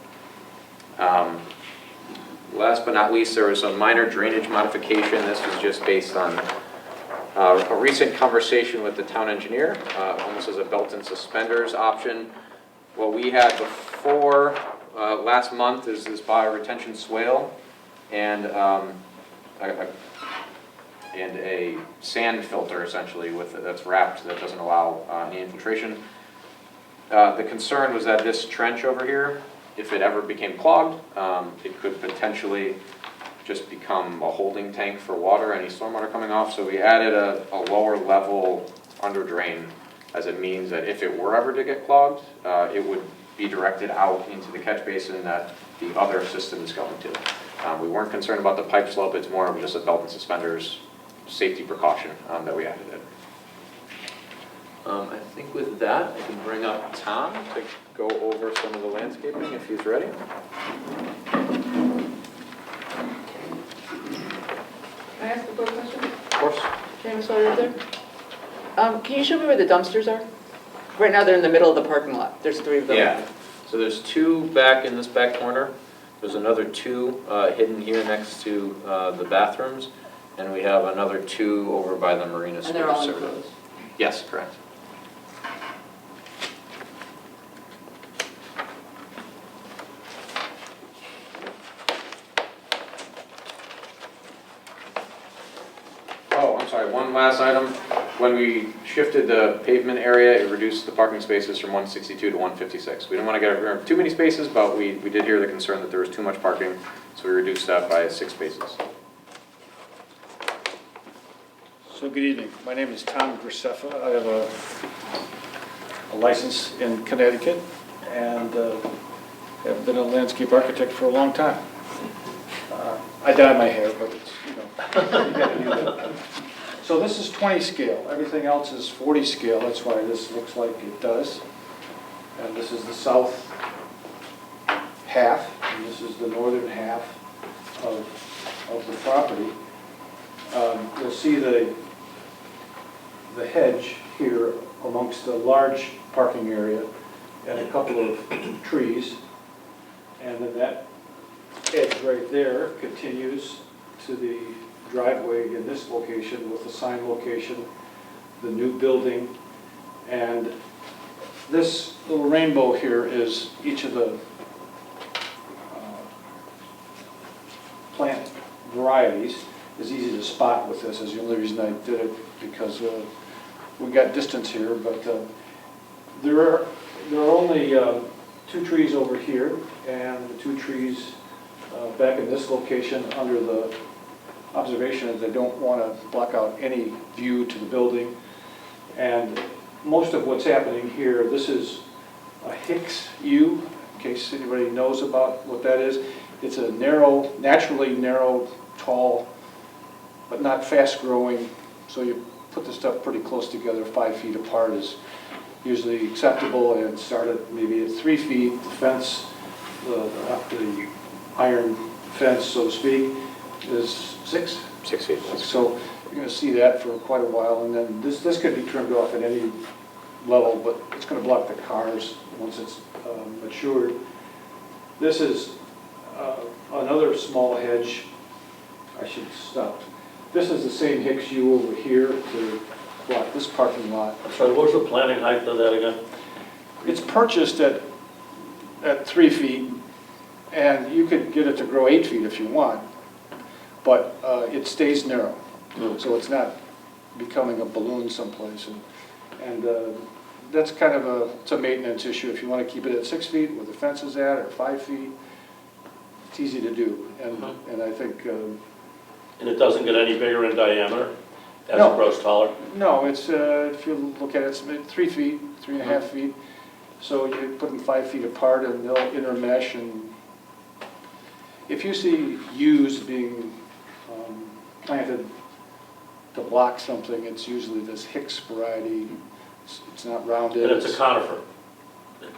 Last but not least, there was a minor drainage modification. This was just based on a recent conversation with the town engineer, almost as a belt and suspenders option. What we had before last month is this bioretention swale and a sand filter essentially that's wrapped that doesn't allow any infiltration. The concern was that this trench over here, if it ever became clogged, it could potentially just become a holding tank for water, any stormwater coming off. So we added a lower level under drain, as it means that if it were ever to get clogged, it would be directed out into the catch basin that the other system is going to. We weren't concerned about the pipe slope. It's more of just a belt and suspenders safety precaution that we added in. I think with that, I can bring up Tom to go over some of the landscaping if he's ready. Can I ask a quick question? Of course. James, while you're there? Can you show me where the dumpsters are? Right now, they're in the middle of the parking lot. There's 3 of them. Yeah. So there's 2 back in this back corner. There's another 2 hidden here next to the bathrooms. And we have another 2 over by the marina. And they're all enclosed? Yes, correct. Oh, I'm sorry, one last item. When we shifted the pavement area, it reduced the parking spaces from 162 to 156. We didn't want to get rid of too many spaces, but we did hear the concern that there was too much parking, so we reduced that by 6 spaces. So good evening. My name is Tom Graceffa. I have a license in Connecticut and have been a landscape architect for a long time. I dye my hair, but it's, you gotta do that. So this is 20 scale. Everything else is 40 scale. That's why this looks like it does. And this is the south half, and this is the northern half of the property. You'll see the hedge here amongst a large parking area and a couple of trees. And then that edge right there continues to the driveway in this location with the sign location, the new building, and this little rainbow here is each of the plant varieties. Is easy to spot with this, is the only reason I did it, because we got distance here, but there are only 2 trees over here, and the 2 trees back in this location under the observation that they don't want to block out any view to the building. And most of what's happening here, this is a Hicks yew, in case anybody knows about what that is. It's a narrow, naturally narrow, tall, but not fast-growing, so you put the stuff pretty close together. 5 feet apart is usually acceptable, and start at maybe at 3 feet. The fence, the iron fence, so to speak, is 6? 6 feet. So you're going to see that for quite a while, and then this could be trimmed off at any level, but it's going to block the cars once it's matured. This is another small hedge. I should stop. This is the same Hicks yew over here to block this parking lot. So what's the planting height of that again? It's purchased at 3 feet, and you could get it to grow 8 feet if you want, but it stays narrow, so it's not becoming a balloon someplace. And that's kind of it's a maintenance issue. If you want to keep it at 6 feet where the fence is at, or 5 feet, it's easy to do. And I think... And it doesn't get any bigger in diameter as No. it grows taller? No, it's, if you look at it, it's 3 feet, 3.5 feet. So you put them 5 feet apart and they'll intermesh. And if you see yews being planted to block something, it's usually this Hicks variety. It's not rounded. And it's a conifer?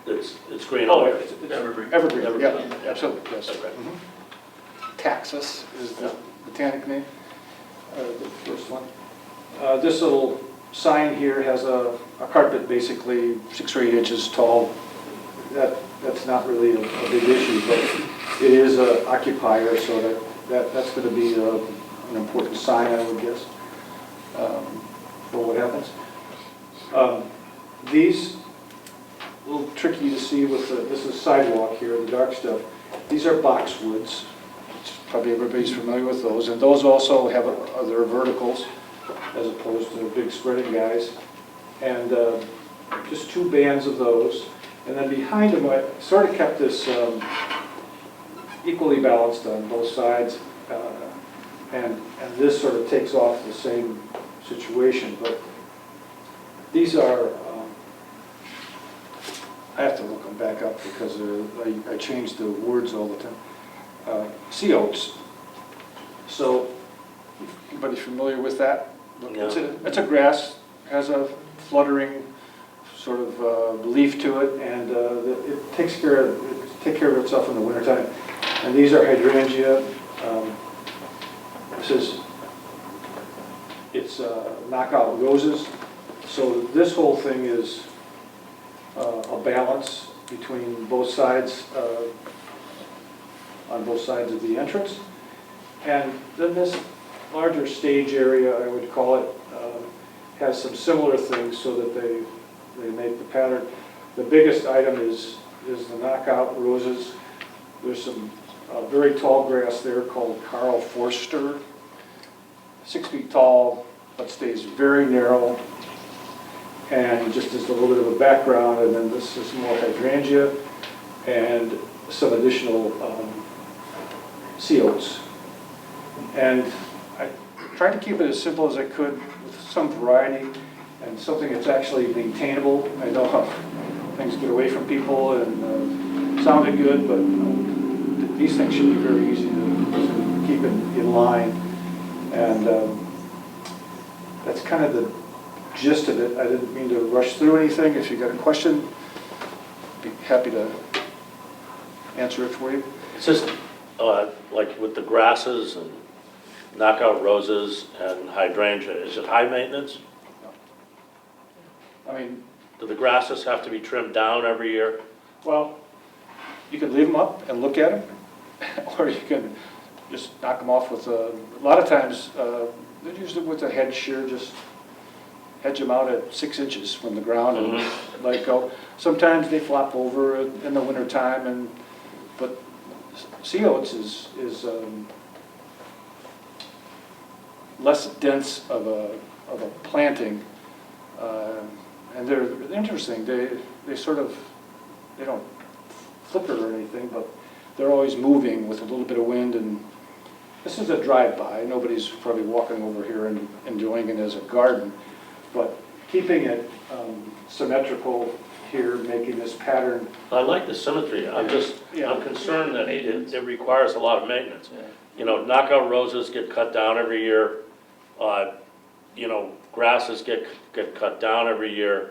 It's green Oh, all year? it's evergreen, yeah, absolutely, yes. Okay. Taxus is the botanic name, the first one. This little sign here has a carpet basically 6 or 8 inches tall. That's not really a big issue, but it is an occupier, so that's going to be an important sign, I would guess, for what happens. These, a little tricky to see with this is sidewalk here, the dark stuff. These are boxwoods. Probably everybody's familiar with those, and those also have other verticals as opposed to big spreading guys. And just 2 bands of those. And then behind them, I sort of kept this equally balanced on both sides, and this sort of takes off the same situation. But these are, I have to look them back up because I change the words all the time. Sea oats. So, anybody familiar with that? Yeah. It's a grass, has a fluttering sort of leaf to it, and it takes care of itself in the wintertime. And these are hydrangea. It's knockout roses. So this whole thing is a balance between both sides, on both sides of the entrance. And then this larger stage area, I would call it, has some similar things so that they make the pattern. The biggest item is the knockout roses. There's some very tall grass there called Carl Forster, 6 feet tall, but stays very narrow. And just as a little bit of a background, and then this is more hydrangea and some additional sea oats. And I tried to keep it as simple as I could with some variety and something that's actually maintainable. I know how things get away from people and sounded good, but these things should be very easy to keep in line. And that's kind of the gist of it. I didn't mean to rush through anything. If you got a question, I'd be happy to answer it for you. It's just like with the grasses and knockout roses and hydrangea, is it high maintenance? I mean, Do the grasses have to be trimmed down every year? well, you can leave them up and look at them, or you can just knock them off with a lot of times, they're usually with a hedge shear, just hedge them out at 6 inches from the ground and let it go. Sometimes they flop over in the wintertime, but sea oats is less dense of a planting, and they're interesting. They sort of, they don't flicker or anything, but they're always moving with a little bit of wind. And this is a drive-by. Nobody's probably walking over here and enjoying it as a garden, but keeping it symmetrical here, making this pattern. I like the symmetry. I'm concerned that it requires a lot of maintenance. You know, knockout roses get cut down every year. You know, grasses get cut down every year.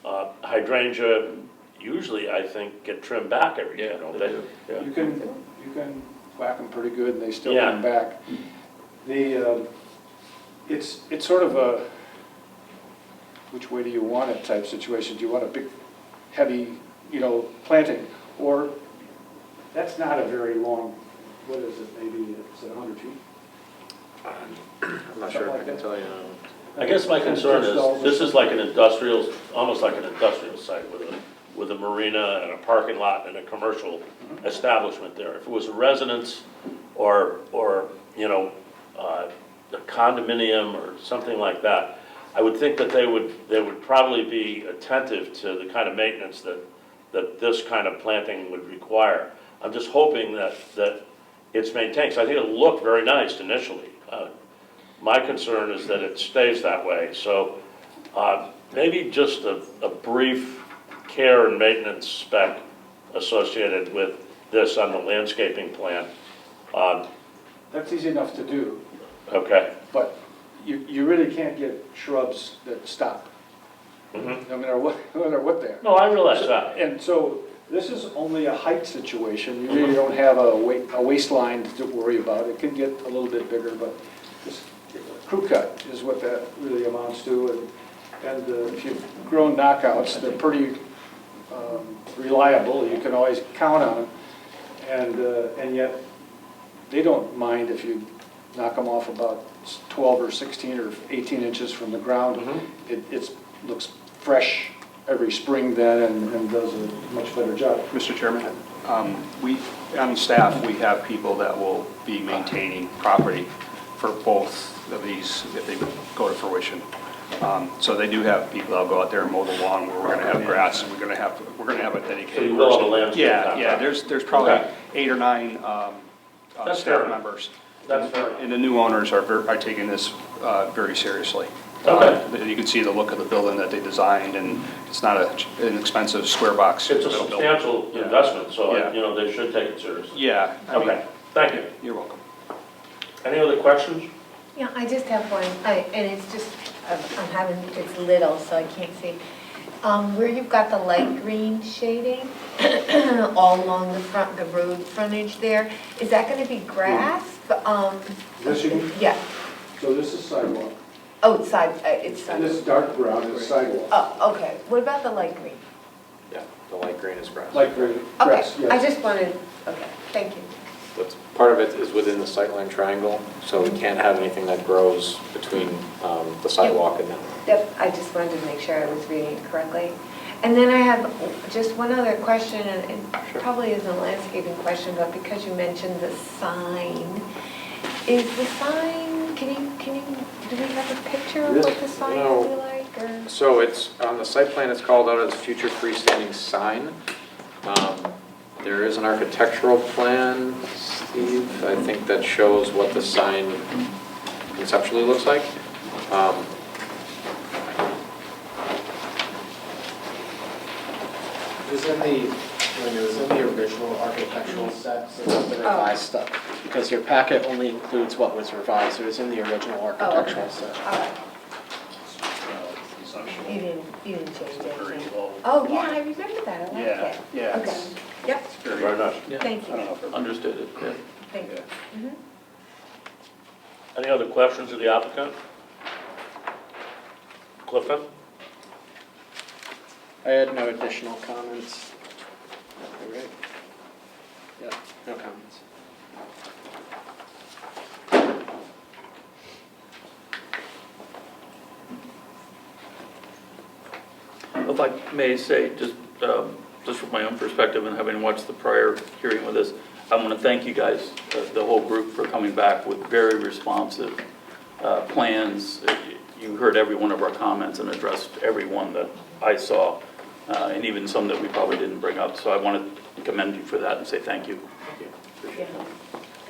Hydrangea usually, I think, get trimmed back every year, don't they? Yeah. You can whack them pretty good and they still Yeah. come back. It's sort of a which way do you want it type situation. Do you want a big, heavy, planting? Or that's not a very long, what is it, maybe it's 100 feet? I'm not sure if I can tell you. I guess my concern is, this is like an industrial, almost like an industrial site with a marina and a parking lot and a commercial establishment there. If it was a residence or a condominium or something like that, I would think that they would probably be attentive to the kind of maintenance that this kind of planting would require. I'm just hoping that it's maintained, 'cause I think it'll look very nice initially. My concern is that it stays that way. So maybe just a brief care and maintenance spec associated with this on the landscaping plan. That's easy enough to do, Okay. but you really can't get shrubs that stop, no matter what they are. No, I realize that. And so this is only a height situation. You really don't have a waistline to worry about. It can get a little bit bigger, but this crew cut is what that really amounts to. And if you've grown knockouts, they're pretty reliable. You can always count on them. And yet they don't mind if you knock them off about 12 or 16 or 18 inches from the ground. It looks fresh every spring then and does a much better job. Mr. Chairman, on staff, we have people that will be maintaining property for both of these if they go to fruition. So they do have people that'll go out there and mow the lawn where we're going to have grass, and we're going to have a dedicated So you will have a landscape Yeah, contract. there's probably Okay. 8 or 9 That's staff fair. members. That's fair. And the new owners are taking this very seriously. Okay. You can see the look of the building that they designed, and it's not an expensive square box. It's a building. substantial investment, so, Yeah. they should take it seriously. Yeah. I mean, Okay, thank you. You're welcome. Any other questions? Yeah, I just have one, and it's just, it's little, so I can't see. Where you've got the light green shading, all along the road frontage there, is that gonna be grass? This you mean? Yeah, So this is sidewalk. oh, it's And side. this dark brown is sidewalk. Oh, okay, what about the light green? Yeah, the light green is grass. Light green, Okay, grass, yes. I just wanted, okay, thank you. That's, part of it is within the sightline triangle, so we can't have anything that grows between the sidewalk and them. Yep, I just wanted to make sure I was reading it correctly. And then I have just one other question, and it probably isn't a landscaping question, but because you mentioned the sign, is the sign, do we have a picture of what the sign No. will be like, or? So it's, on the site plan, it's called out as future freestanding sign. There is an architectural plan, Steve, I think that shows what the sign conceptually looks like. It was in the original architectural set, so it's the revised stuff. Because your packet only includes what was revised, it was in the original architectural set. All right. You didn't change anything? Oh, yeah, I remember that, I like Yeah, it. yeah. Okay, yep, Very nice. thank you, Understood it, yeah. thank you. Mhm. Any other questions of the applicant? Clifton? I had no additional comments. All right. Yeah, no comments. if I may say, just from my own perspective and having watched the prior hearing with this, I want to thank you guys, the whole group, for coming back with very responsive plans. You heard every one of our comments and addressed every one that I saw, and even some that we probably didn't bring up. So I want to commend you for that and say thank you.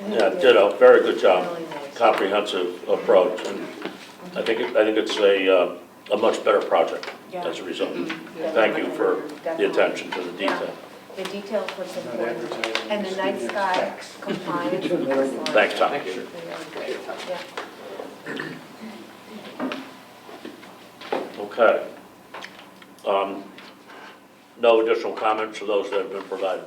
Yeah, ditto, very good job, comprehensive approach, and I think it's a much better project as a result. Thank you for the attention to the detail. The details were important, and the night sky compliance was excellent. Thanks, Tom. Yeah. Okay. No additional comments to those that have been provided.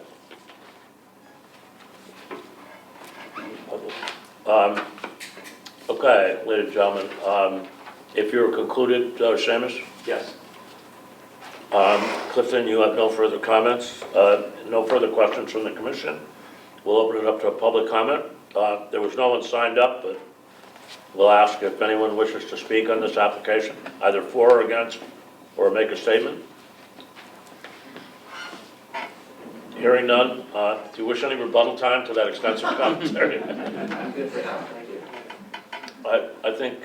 Okay, ladies and gentlemen, if you're concluded, Seamus? Yes. Clifton, you have no further comments? No further questions from the commission? We'll open it up to a public comment. There was no one signed up, but we'll ask if anyone wishes to speak on this application, either for or against, or make a statement. Hearing none, do you wish any rebuttal time to that extensive commentary? I think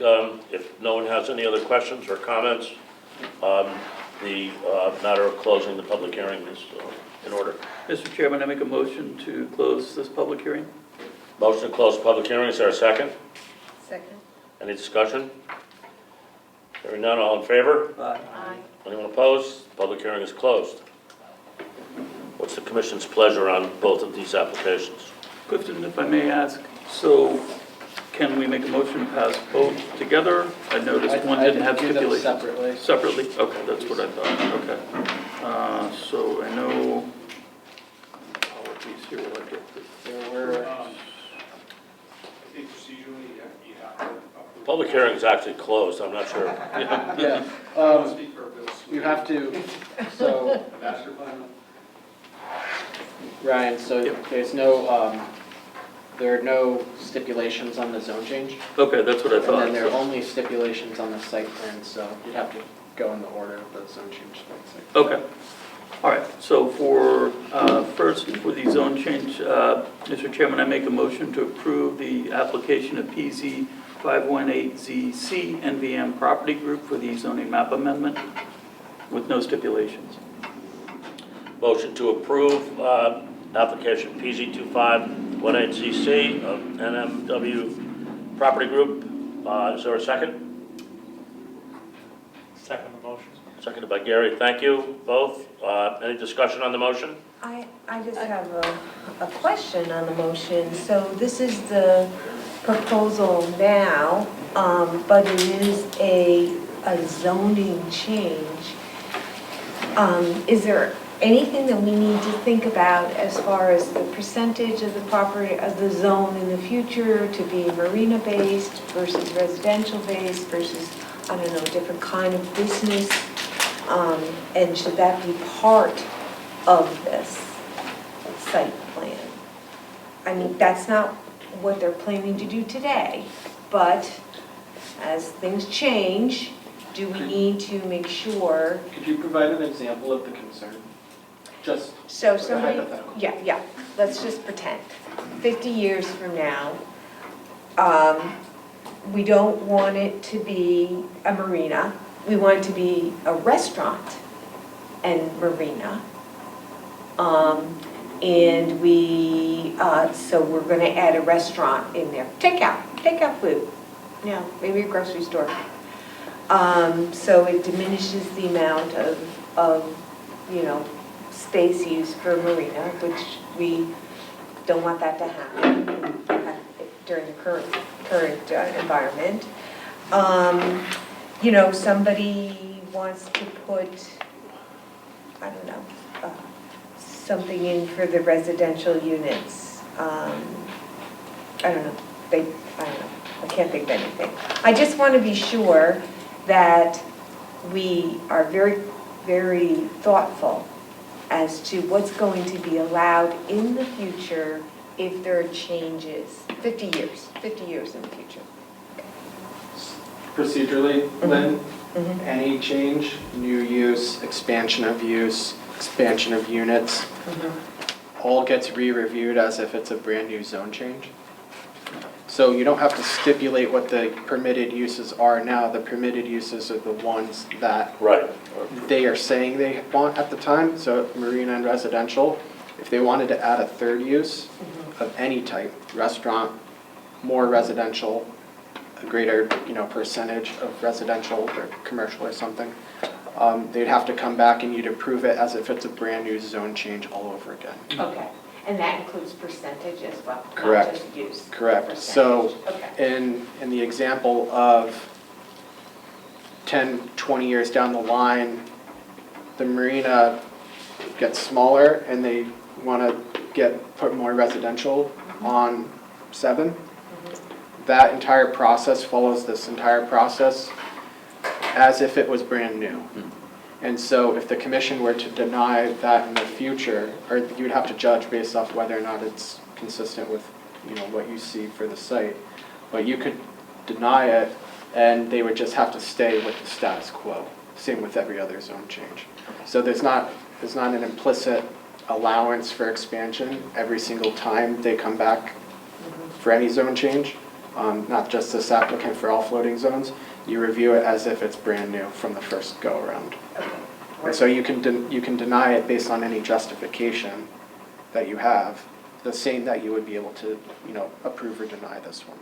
if no one has any other questions or comments, the matter of closing the public hearing is in order. Mr. Chairman, I make a motion to close this public hearing. Motion to close the public hearing, is there a second? Second. Any discussion? Hearing none, all in favor? Aye. Aye. Anyone opposed? Public hearing is closed. What's the commission's pleasure on both of these applications? Clifton, if I may ask, so can we make a motion to pass both together? I noticed one didn't have I'd do them stipulations. separately. Separately? Okay, that's what I thought, okay. So I know, apologies, here will I get this? There were, I think procedurally, you have to. Public hearing is actually closed, I'm not sure. yeah, Speak for Bill. you have to, so, The master plan. Ryan, so Yep. there's no, there are no stipulations on the zone change. Okay, that's what I And thought. then there are only stipulations on the site plan, so you'd have to go in the order of the zone change. Okay. All right, so for, first, for the zone change, Mr. Chairman, I make a motion to approve the application of PZ 518ZC NVM Property Group for the zoning map amendment with no stipulations. Motion to approve application PZ2518CC of NMW Property Group. Is there a second? Second motion. Seconded by Gary. Thank you both. Any discussion on the motion? I just have a question on the motion. So this is the proposal now, but it is a zoning change. Is there anything that we need to think about as far as the percentage of the property, of the zone in the future to be marina-based versus residential-based versus, I don't know, different kind of business? And should that be part of this site plan? I mean, that's not what they're planning to do today, but as things change, do we need to make sure? Could you provide an example of the concern? Just So somebody, hypothetical. yeah, let's just pretend, 50 years from now, we don't want it to be a marina, we want it to be a restaurant and marina. And we, so we're gonna add a restaurant in there, takeout food, yeah, maybe a grocery store. So it diminishes the amount of, you know, space used for marina, which we don't want that to happen during the current environment. You know, somebody wants to put, I don't know, something in for the residential units. I don't know, I can't think of anything. I just want to be sure that we are very, very thoughtful as to what's going to be allowed in the future if there are changes, 50 years in the future. Procedurally, Lynn, Any change, new use, expansion of units, all gets re-reviewed as if it's a brand-new zone change. So you don't have to stipulate what the permitted uses are now. The permitted uses are the ones that Right. they are saying they want at the time. So marina and residential, if they wanted to add a third use of any type, restaurant, more residential, a greater, percentage of residential or commercial or something, they'd have to come back and you'd approve it as if it's a brand-new zone change all over again. Okay, and that includes percentage as well? Correct. Not just use? Correct. Percentage. So Okay. in the example of 10, 20 years down the line, the marina gets smaller and they want to put more residential on 7. That entire process follows this entire process as if it was brand new. And so if the commission were to deny that in the future, or you'd have to judge based off whether or not it's consistent with, what you see for the site. But you could deny it and they would just have to stay with the status quo. Same with every other zone change. So there's not an implicit allowance for expansion every single time they come back for any zone change. Not just this applicant, for all floating zones. You review it as if it's brand new from the first go around. And so you can deny it based on any justification that you have, the same that you would be able to, approve or deny this one.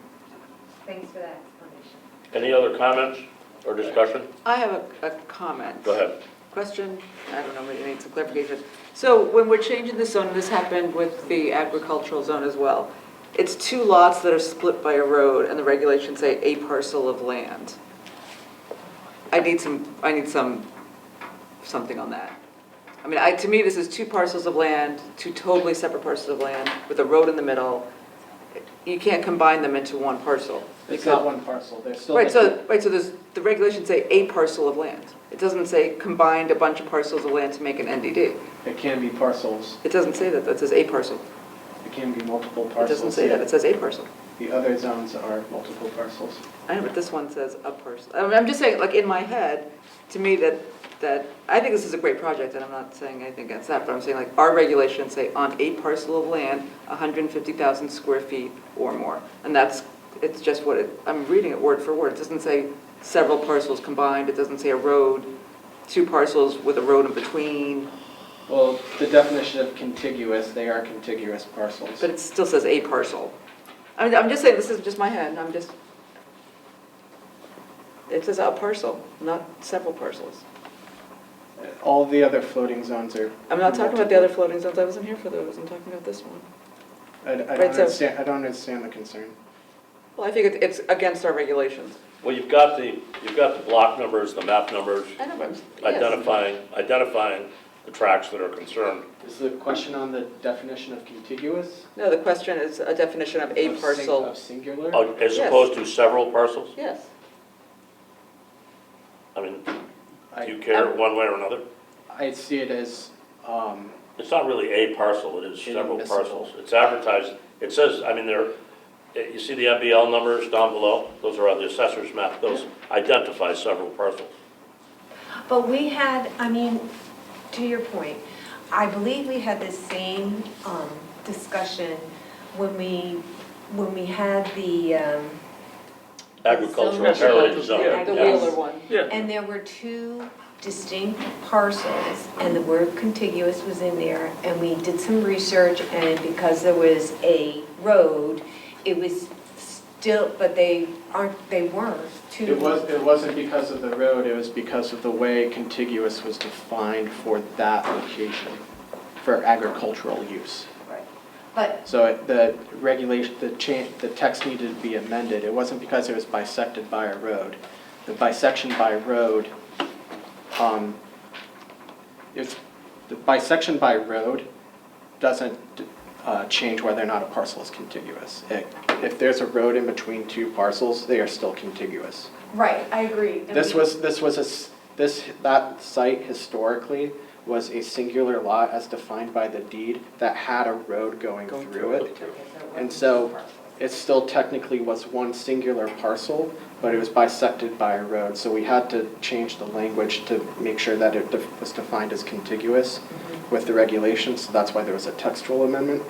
Thanks for that explanation. Any other comments or discussion? I have a comment. Go ahead. Question, I don't know, maybe I need some clarification. So when we're changing the zone, this happened with the agricultural zone as well. It's 2 lots that are split by a road and the regulations say a parcel of land. I need something on that. I mean, to me, this is 2 parcels of land, 2 totally separate parcels of land with a road in the middle. You can't combine them into one parcel. It's not one parcel, they're still. Right, so the regulations say a parcel of land. It doesn't say combined a bunch of parcels of land to make an NDD. It can be parcels, It doesn't say that, that says a parcel. it can be multiple It parcels. doesn't say that, it says a parcel. The other zones are multiple parcels. I know, but this one says a parcel. I mean, I'm just saying, like, in my head, to me, that I think this is a great project, and I'm not saying anything against that, but I'm saying, like, our regulations say on a parcel of land, 150,000 square feet or more. And it's just what I'm reading it word for word. It doesn't say several parcels combined, it doesn't say a road, 2 parcels with a road in between, Well, the definition of contiguous, they are contiguous parcels. but it still says a parcel. I mean, I'm just saying, this is just my head, it says a parcel, not several parcels. All the other floating zones are. I'm not talking about the other floating zones, I wasn't here for those, I'm talking about this one. I don't Right, so- understand the concern. Well, I think it's against our regulations. Well, you've got the block numbers, the map numbers, I know, but yes. identifying the tracks that are concerned. Is the question on the definition of contiguous? No, the question is a definition of a parcel. Of singular? As Yes. opposed to several parcels? Yes. I mean, do you care one way or another? I see it as, It's not really a parcel, it is several Inadmissible. parcels. It's advertised, it says, I mean, you see the MBL numbers down below? Those are on the assessor's map, those identify several parcels. But we had, to your point, I believe we had this same discussion when we had the Agricultural heritage zone. Yeah, the yes. Wheeler one. And there were 2 distinct parcels, and the word contiguous was in there, and we did some research, and because there was a road, it was still, but they weren't 2. it wasn't because of the road, it was because of the way contiguous was defined for that location, for agricultural use. Right. But, So the regulation, the text needed to be amended. It wasn't because it was bisected by a road. The bisection by road, the bisection by road doesn't change whether or not a parcel is contiguous. If there's a road in between 2 parcels, they are still contiguous. right, I agree. And That site historically was a singular lot as defined by the deed that had a road going through it. And so it still technically was one singular parcel, but it was bisected by a road. So we had to change the language to make sure that it was defined as contiguous with the regulations. So that's why there was a textual amendment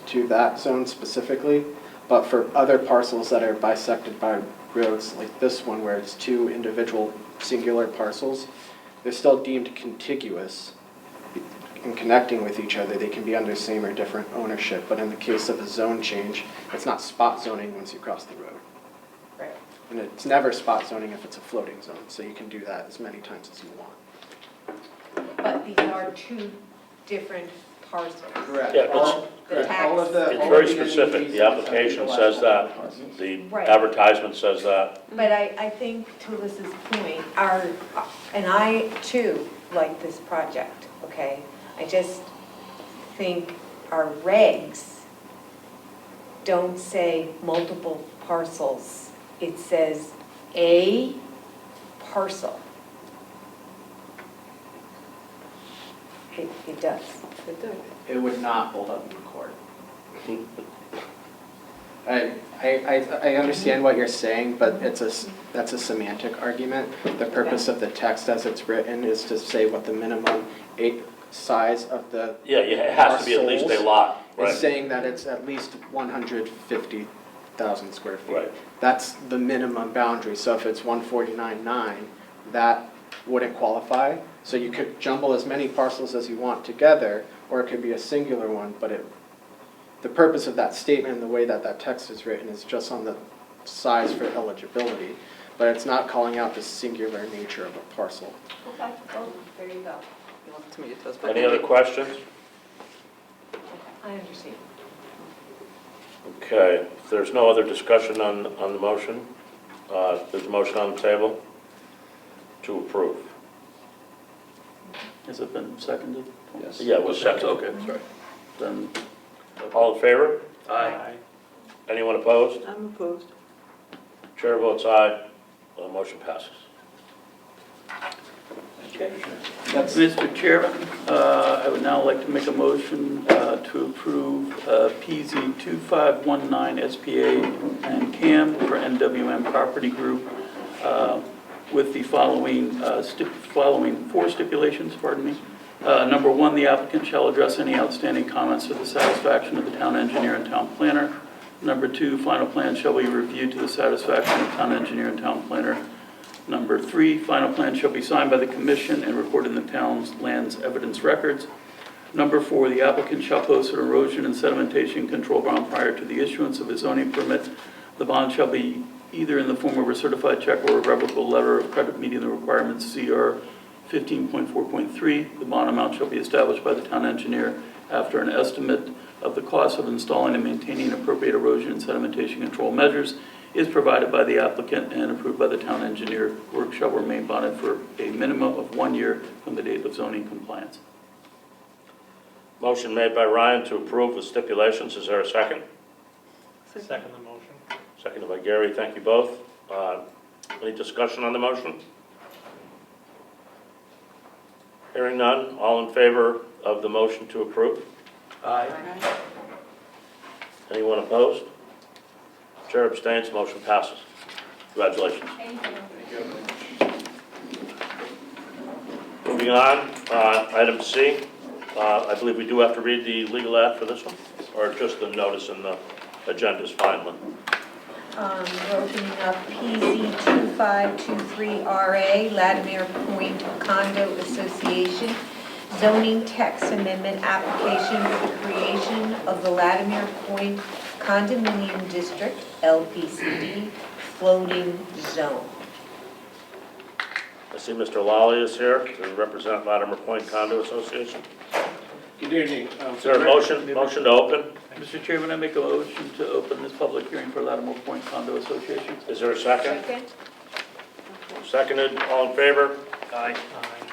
to that zone specifically. But for other parcels that are bisected by roads, like this one where it's two individual singular parcels, they're still deemed contiguous in connecting with each other. They can be under same or different ownership, but in the case of a zone change, it's not spot zoning once you cross the road. Right. And it's never spot zoning if it's a floating zone, so you can do that as many times as you want. But these are two different parcels. Correct. Yeah, All- The correct. tax- All of the- It's all very of the specific. entities The have application to says go that, after parcels. the Right. advertisement says that. But I think to Alyssa's point, and I too like this project, okay? I just think our regs don't say multiple parcels. It says a parcel. It does. It does. It would not hold up in court. I understand what you're saying, but that's a semantic argument. The purpose of the text as it's written is to say what the minimum size of the Yeah, it has to be at least a parcels. lot, It's right? saying that it's at least 150,000 square feet. Right. That's the minimum boundary. So if it's 149.9, that wouldn't qualify. So you could jumble as many parcels as you want together, or it could be a singular one, but the purpose of that statement and the way that that text is written is just on the size for eligibility, but it's not calling out the singular nature of a parcel. Okay, well, there you go. To me, it does. but Any other questions? I understand. Okay, if there's no other discussion on the motion, there's a motion on the table to approve. Has it been seconded? Yes. Yeah, it was seconded. Okay, sorry. Then, All in favor? aye. Anyone opposed? I'm opposed. Chair votes aye. The motion passes. Mr. Chairman, I would now like to make a motion to approve PZ 2519 SPA and CAM for NWM Property Group with the following four stipulations, pardon me. Number one, the applicant shall address any outstanding comments to the satisfaction of the town engineer and town planner. Number two, final plan shall be reviewed to the satisfaction of town engineer and town planner. Number three, final plan shall be signed by the commission and recorded in the town's lands evidence records. Number four, the applicant shall post an erosion and sedimentation control bond prior to the issuance of a zoning permit. The bond shall be either in the form of a certified check or a revocable letter of credit meeting the requirements CR 15.4.3. The bond amount shall be established by the town engineer after an estimate of the cost of installing and maintaining appropriate erosion and sedimentation control measures is provided by the applicant and approved by the town engineer. Work shall remain bonded for a minimum of 1 year from the date of zoning compliance. Motion made by Ryan to approve with stipulations. Is there a second? Second the motion. Seconded by Gary. Thank you both. Any discussion on the motion? Hearing none. All in favor of the motion to approve? Aye. Anyone opposed? Chair abstains. Motion passes. Congratulations. Moving on, item C. I believe we do have to read the legal ad for this one, or just the notice in the agenda is fine. Lynn? We're opening up PZ 2523RA, Latimer Point Condo Association, zoning text amendment application for the creation of the Latimer Point Condominium District, LPCD, floating zone. I see Mr. Lally is here to represent Latimer Point Condo Association. Good evening. Is there a motion to open? Mr. Chairman, I make a motion to open this public hearing for Latimer Point Condo Association. Is there a second? Second? Seconded, all in favor? Aye.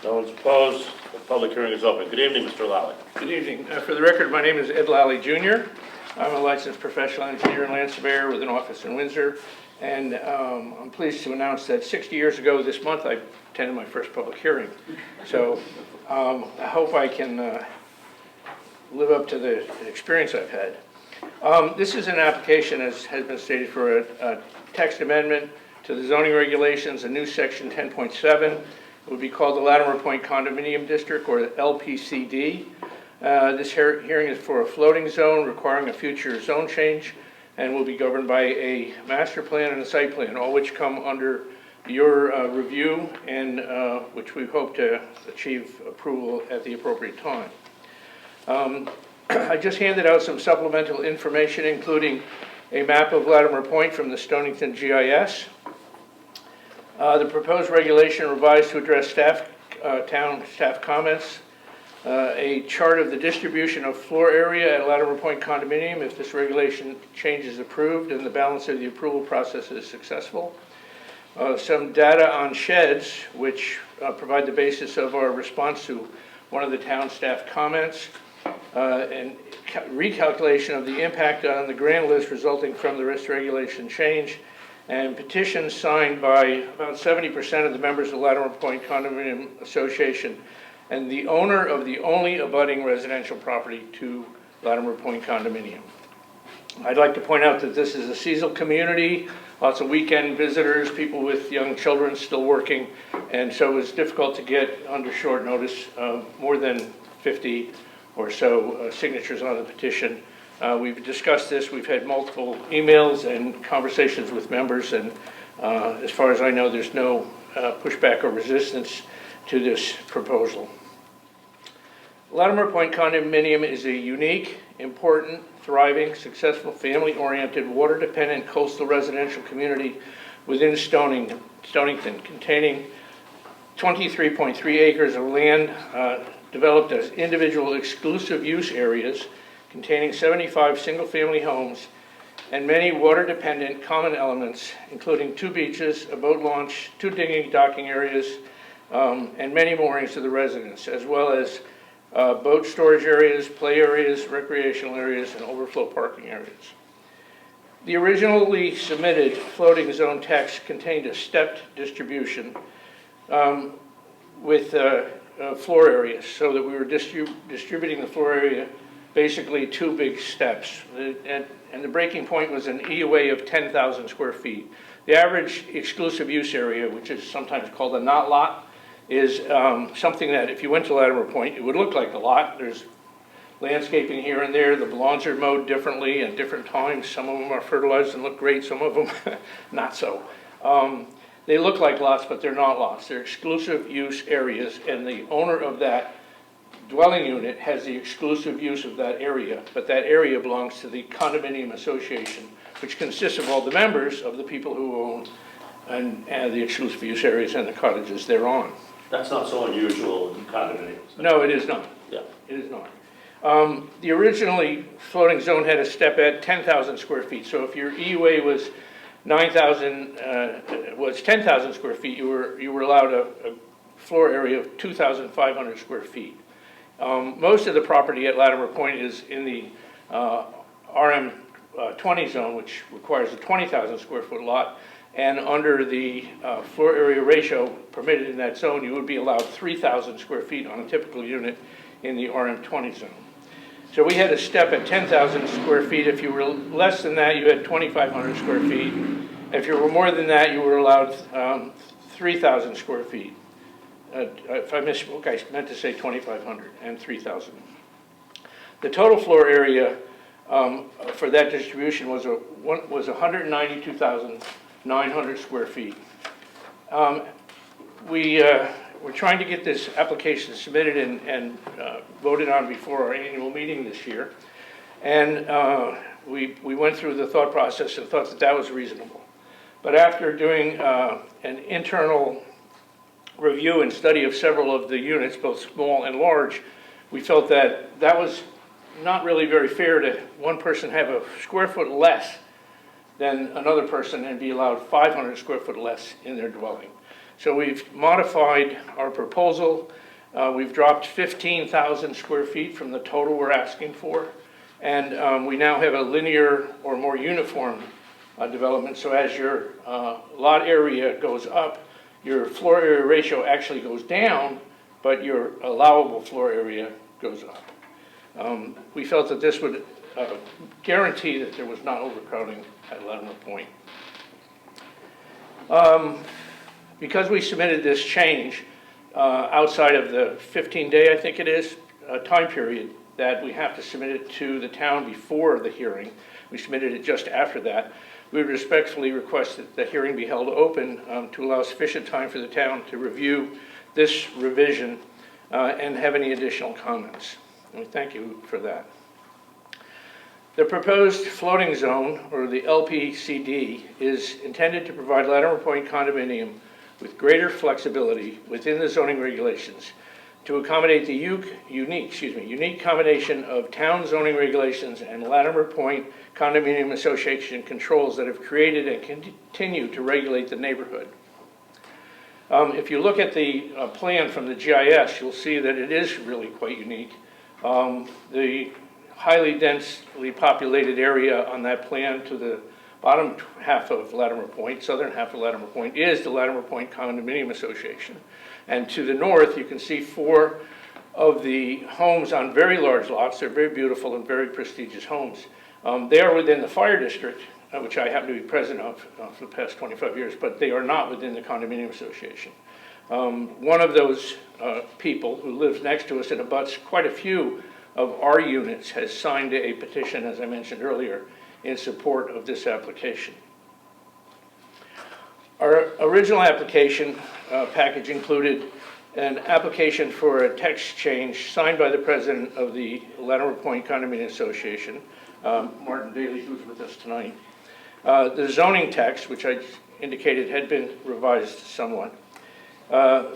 No one's opposed. The public hearing is open. Good evening, Mr. Lally. Good evening. For the record, my name is Ed Lally Jr. I'm a licensed professional engineer and land surveyor with an office in Windsor. And I'm pleased to announce that 60 years ago this month, I attended my first public hearing. So I hope I can live up to the experience I've had. This is an application, as has been stated, for a text amendment to the zoning regulations, a new section 10.7. It would be called the Latimer Point Condominium District, or the LPCD. This hearing is for a floating zone requiring a future zone change and will be governed by a master plan and a site plan, all which come under your review and which we hope to achieve approval at the appropriate time. I just handed out some supplemental information, including a map of Latimer Point from the Stonington GIS. The proposed regulation revised to address town staff comments. A chart of the distribution of floor area at Latimer Point condominium if this regulation change is approved and the balance of the approval process is successful. Some data on sheds, which provide the basis of our response to one of the town staff comments, and recalculation of the impact on the grand list resulting from the risk regulation change, and petitions signed by about 70% of the members of the Latimer Point Condominium Association and the owner of the only abutting residential property to Latimer Point Condominium. I'd like to point out that this is a seasonal community, lots of weekend visitors, people with young children still working, and so it's difficult to get under short notice more than 50 or so signatures on the petition. We've discussed this, we've had multiple emails and conversations with members, and as far as I know, there's no pushback or resistance to this proposal. Latimer Point Condominium is a unique, important, thriving, successful, family-oriented, water-dependent coastal residential community within Stonington, containing 23.3 acres of land developed as individual exclusive use areas containing 75 single-family homes and many water-dependent common elements, including 2 beaches, a boat launch, 2 dinghy docking areas, and many moorings to the residents, as well as boat storage areas, play areas, recreational areas, and overflow parking areas. The originally submitted floating zone text contained a stepped distribution with floor areas, so that we were distributing the floor area basically 2 big steps. And the breaking point was an EUA of 10,000 square feet. The average exclusive use area, which is sometimes called a not lot, is something that if you went to Latimer Point, it would look like a lot. There's landscaping here and there. The lawns are mowed differently at different times. Some of them are fertilized and look great, some of them not so. They look like lots, but they're not lots. They're exclusive use areas, and the owner of that dwelling unit has the exclusive use of that area, but that area belongs to the condominium association, which consists of all the members of the people who own and the exclusive use areas and the cottages they're on. That's not so unusual in condominiums. No, it is not. Yeah. It is not. The originally floating zone had a step at 10,000 square feet. So if your EUA was 10,000 square feet, you were allowed a floor area of 2,500 square feet. Most of the property at Latimer Point is in the RM 20 zone, which requires a 20,000 square foot lot. And under the floor area ratio permitted in that zone, you would be allowed 3,000 square feet on a typical unit in the RM 20 zone. So we had a step at 10,000 square feet. If you were less than that, you had 2,500 square feet. If you were more than that, you were allowed 3,000 square feet. If I misspoke, I meant to say 2,500 and 3,000. The total floor area for that distribution was 192,900 square feet. We're trying to get this application submitted and voted on before our annual meeting this year. And we went through the thought process and thought that that was reasonable. But after doing an internal review and study of several of the units, both small and large, we felt that that was not really very fair to one person have a square foot less than another person and be allowed 500 square foot less in their dwelling. So we've modified our proposal. We've dropped 15,000 square feet from the total we're asking for. And we now have a linear or more uniform development. So as your lot area goes up, your floor area ratio actually goes down, but your allowable floor area goes up. We felt that this would guarantee that there was not overcrowding at Latimer Point. Because we submitted this change outside of the 15-day, I think it is, time period that we have to submit it to the town before the hearing, we submitted it just after that. We would respectfully request that the hearing be held open to allow sufficient time for the town to review this revision and have any additional comments. And we thank you for that. The proposed floating zone, or the LPCD, is intended to provide Latimer Point condominium with greater flexibility within the zoning regulations to accommodate the unique combination of town zoning regulations and Latimer Point Condominium Association controls that have created and continue to regulate the neighborhood. If you look at the plan from the GIS, you'll see that it is really quite unique. The highly densely populated area on that plan to the bottom half of Latimer Point, southern half of Latimer Point, is the Latimer Point Condominium Association. And to the north, you can see 4 of the homes on very large lots. They're very beautiful and very prestigious homes. They are within the fire district, which I happen to be president of for the past 25 years, but they are not within the condominium association. One of those people who lives next to us and abuts quite a few of our units has signed a petition, as I mentioned earlier, in support of this application. Our original application package included an application for a text change signed by the president of the Latimer Point Condominium Association, Martin Daly, who's with us tonight. The zoning text, which I indicated had been revised somewhat.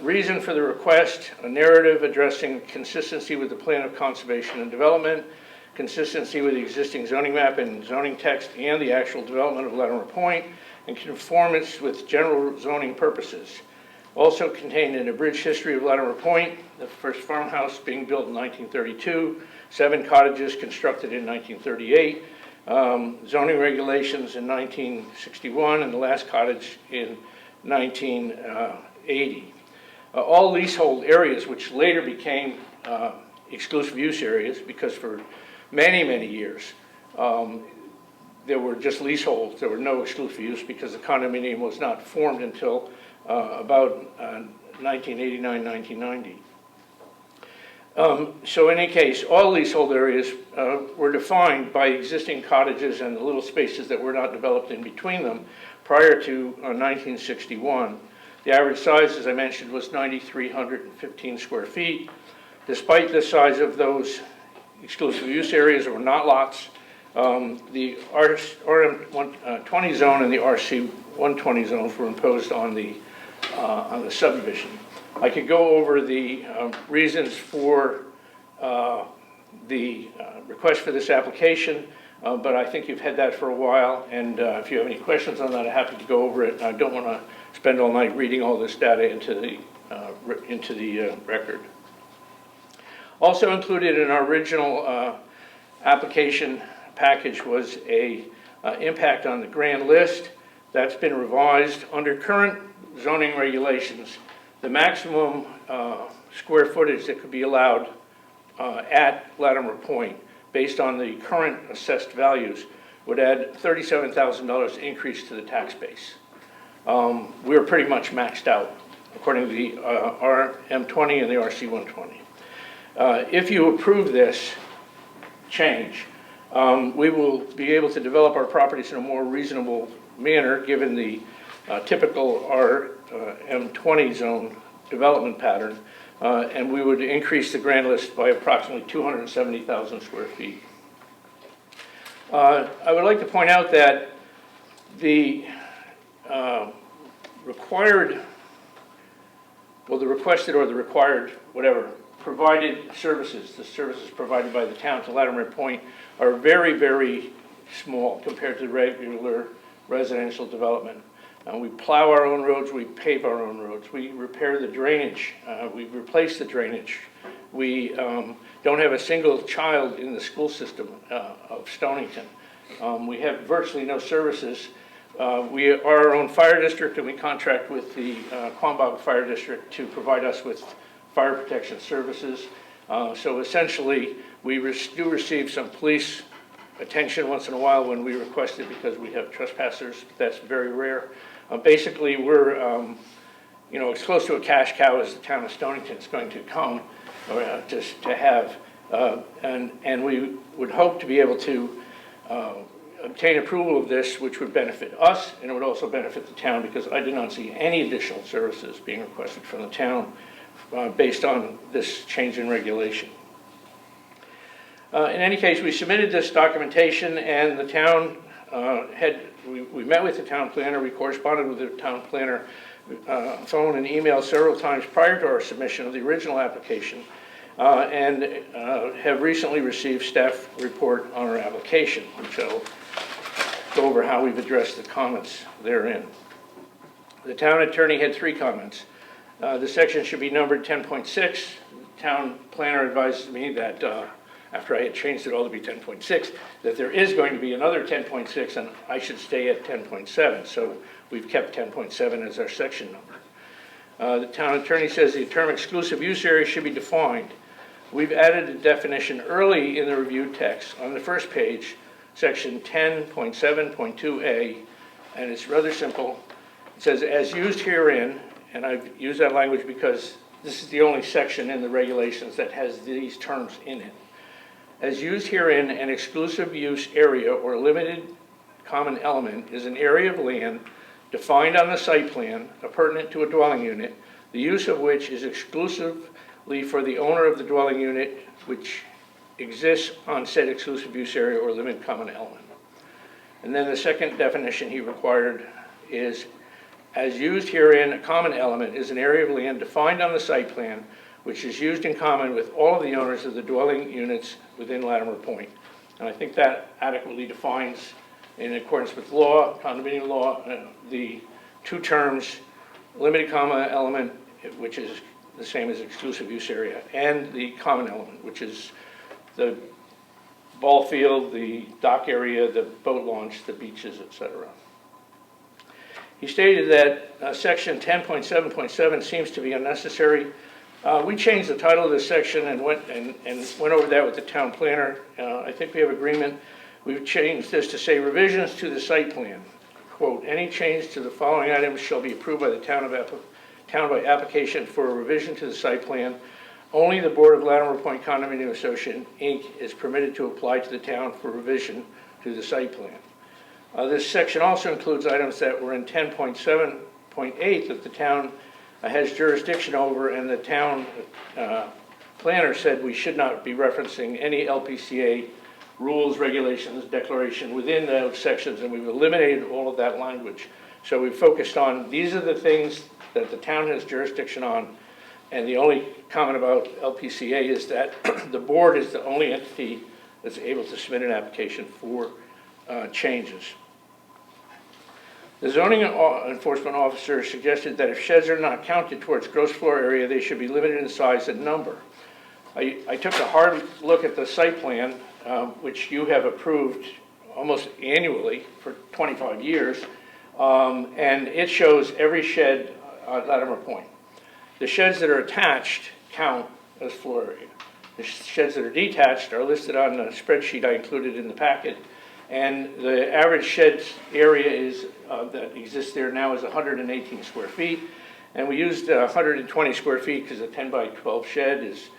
Reason for the request, a narrative addressing consistency with the plan of conservation and development, consistency with the existing zoning map and zoning text and the actual development of Latimer Point, and conformance with general zoning purposes. Also contained an abridged history of Latimer Point, the first farmhouse being built in 1932, 7 cottages constructed in 1938, zoning regulations in 1961, and the last cottage in 1980. All leasehold areas, which later became exclusive use areas, because for many, many years, there were just leaseholds. There were no exclusive use because the condominium was not formed until about 1989, 1990. So in any case, all leasehold areas were defined by existing cottages and the little spaces that were not developed in between them prior to 1961. The average size, as I mentioned, was 9,315 square feet. Despite the size of those exclusive use areas, were not lots. The RM20 zone and the RC120 zones were imposed on the subdivision. I could go over the reasons for the request for this application, but I think you've had that for a while, and if you have any questions on that, I'm happy to go over it. I don't want to spend all night reading all this data into the record. Also included in our original application package was a impact on the grand list. That's been revised. Under current zoning regulations, the maximum square footage that could be allowed at Latimer Point, based on the current assessed values, would add $37,000 increase to the tax base. We're pretty much maxed out, according to the RM20 and the RC120. If you approve this change, we will be able to develop our properties in a more reasonable manner, given the typical RM20 zone development pattern, and we would increase the grand list by approximately 270,000 square feet. I would like to point out that the requested or the required, whatever, provided services, the services provided by the town to Latimer Point, are very, very small compared to regular residential development. We plow our own roads, we pave our own roads, we repair the drainage, we replace the drainage. We don't have a single child in the school system of Stonington. We have virtually no services. We are our own fire district, and we contract with the Quambog Fire District to provide us with fire protection services. So essentially, we do receive some police attention once in a while when we request it because we have trespassers. That's very rare. Basically, we're, as close to a cash cow as the town of Stonington is going to come, just to have, and we would hope to be able to obtain approval of this, which would benefit us, and it would also benefit the town, because I did not see any additional services being requested from the town based on this change in regulation. In any case, we submitted this documentation, and the town we met with the town planner, we corresponded with the town planner, phone and email several times prior to our submission of the original application, and have recently received staff report on our application, which I'll go over how we've addressed the comments therein. The town attorney had 3 comments. The section should be numbered 10.6. The town planner advised me that after I had changed it all to be 10.6, that there is going to be another 10.6, and I should stay at 10.7. So we've kept 10.7 as our section number. The town attorney says the term exclusive use area should be defined. We've added a definition early in the review text on the first page, section 10.7.2a, and it's rather simple. It says, as used herein, and I've used that language because this is the only section in the regulations that has these terms in it. As used herein, an exclusive use area or limited common element is an area of land defined on the site plan appurtenant to a dwelling unit, the use of which is exclusively for the owner of the dwelling unit which exists on said exclusive use area or limited common element. And then the second definition he required is, as used herein, a common element is an area of land defined on the site plan which is used in common with all of the owners of the dwelling units within Latimer Point. And I think that adequately defines, in accordance with law, condominium law, the 2 terms, limited common element, which is the same as exclusive use area, and the common element, which is the ball field, the dock area, the boat launch, the beaches, etc. He stated that section 10.7.7 seems to be unnecessary. We changed the title of this section and went over that with the town planner. I think we have agreement. We've changed this to say revisions to the site plan. Quote, any change to the following items shall be approved by the town by application for a revision to the site plan. Only the Board of Latimer Point Condominium Association, Inc. is permitted to apply to the town for revision to the site plan. This section also includes items that were in 10.7.8 that the town has jurisdiction over, and the town planner said we should not be referencing any LPCA rules, regulations, declaration within those sections, and we've eliminated all of that language. So we focused on, these are the things that the town has jurisdiction on, and the only comment about LPCA is that the board is the only entity that's able to submit an application for changes. The zoning enforcement officer suggested that if sheds are not counted towards gross floor area, they should be limited in size and number. I took a hard look at the site plan, which you have approved almost annually for 25 years, and it shows every shed at Latimer Point. The sheds that are attached count as floor area. The sheds that are detached are listed on the spreadsheet I included in the packet, and the average shed area is that exists there now is 118 square feet, and we used 120 square feet because a 10 by 12 shed is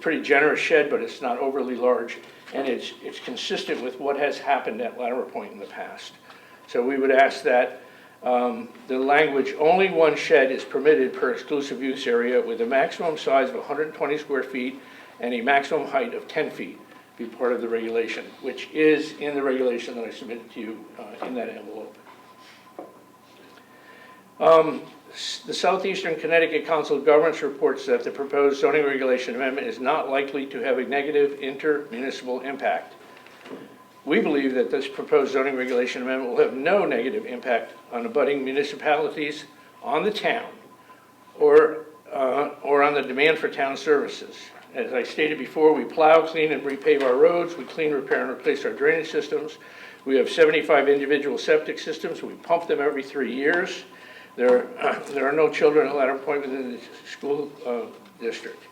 pretty generous shed, but it's not overly large, and it's consistent with what has happened at Latimer Point in the past. So we would ask that the language, only 1 shed is permitted per exclusive use area with a maximum size of 120 square feet and a maximum height of 10 feet be part of the regulation, which is in the regulation that I submitted to you in that envelope. The Southeastern Connecticut Council of Governments reports that the proposed zoning regulation amendment is not likely to have a negative inter-municipal impact. We believe that this proposed zoning regulation amendment will have no negative impact on abutting municipalities, on the town, or on the demand for town services. As I stated before, we plow, clean, and repave our roads. We clean, repair, and replace our drainage systems. We have 75 individual septic systems. We pump them every 3 years. There are no children at Latimer Point within the school district.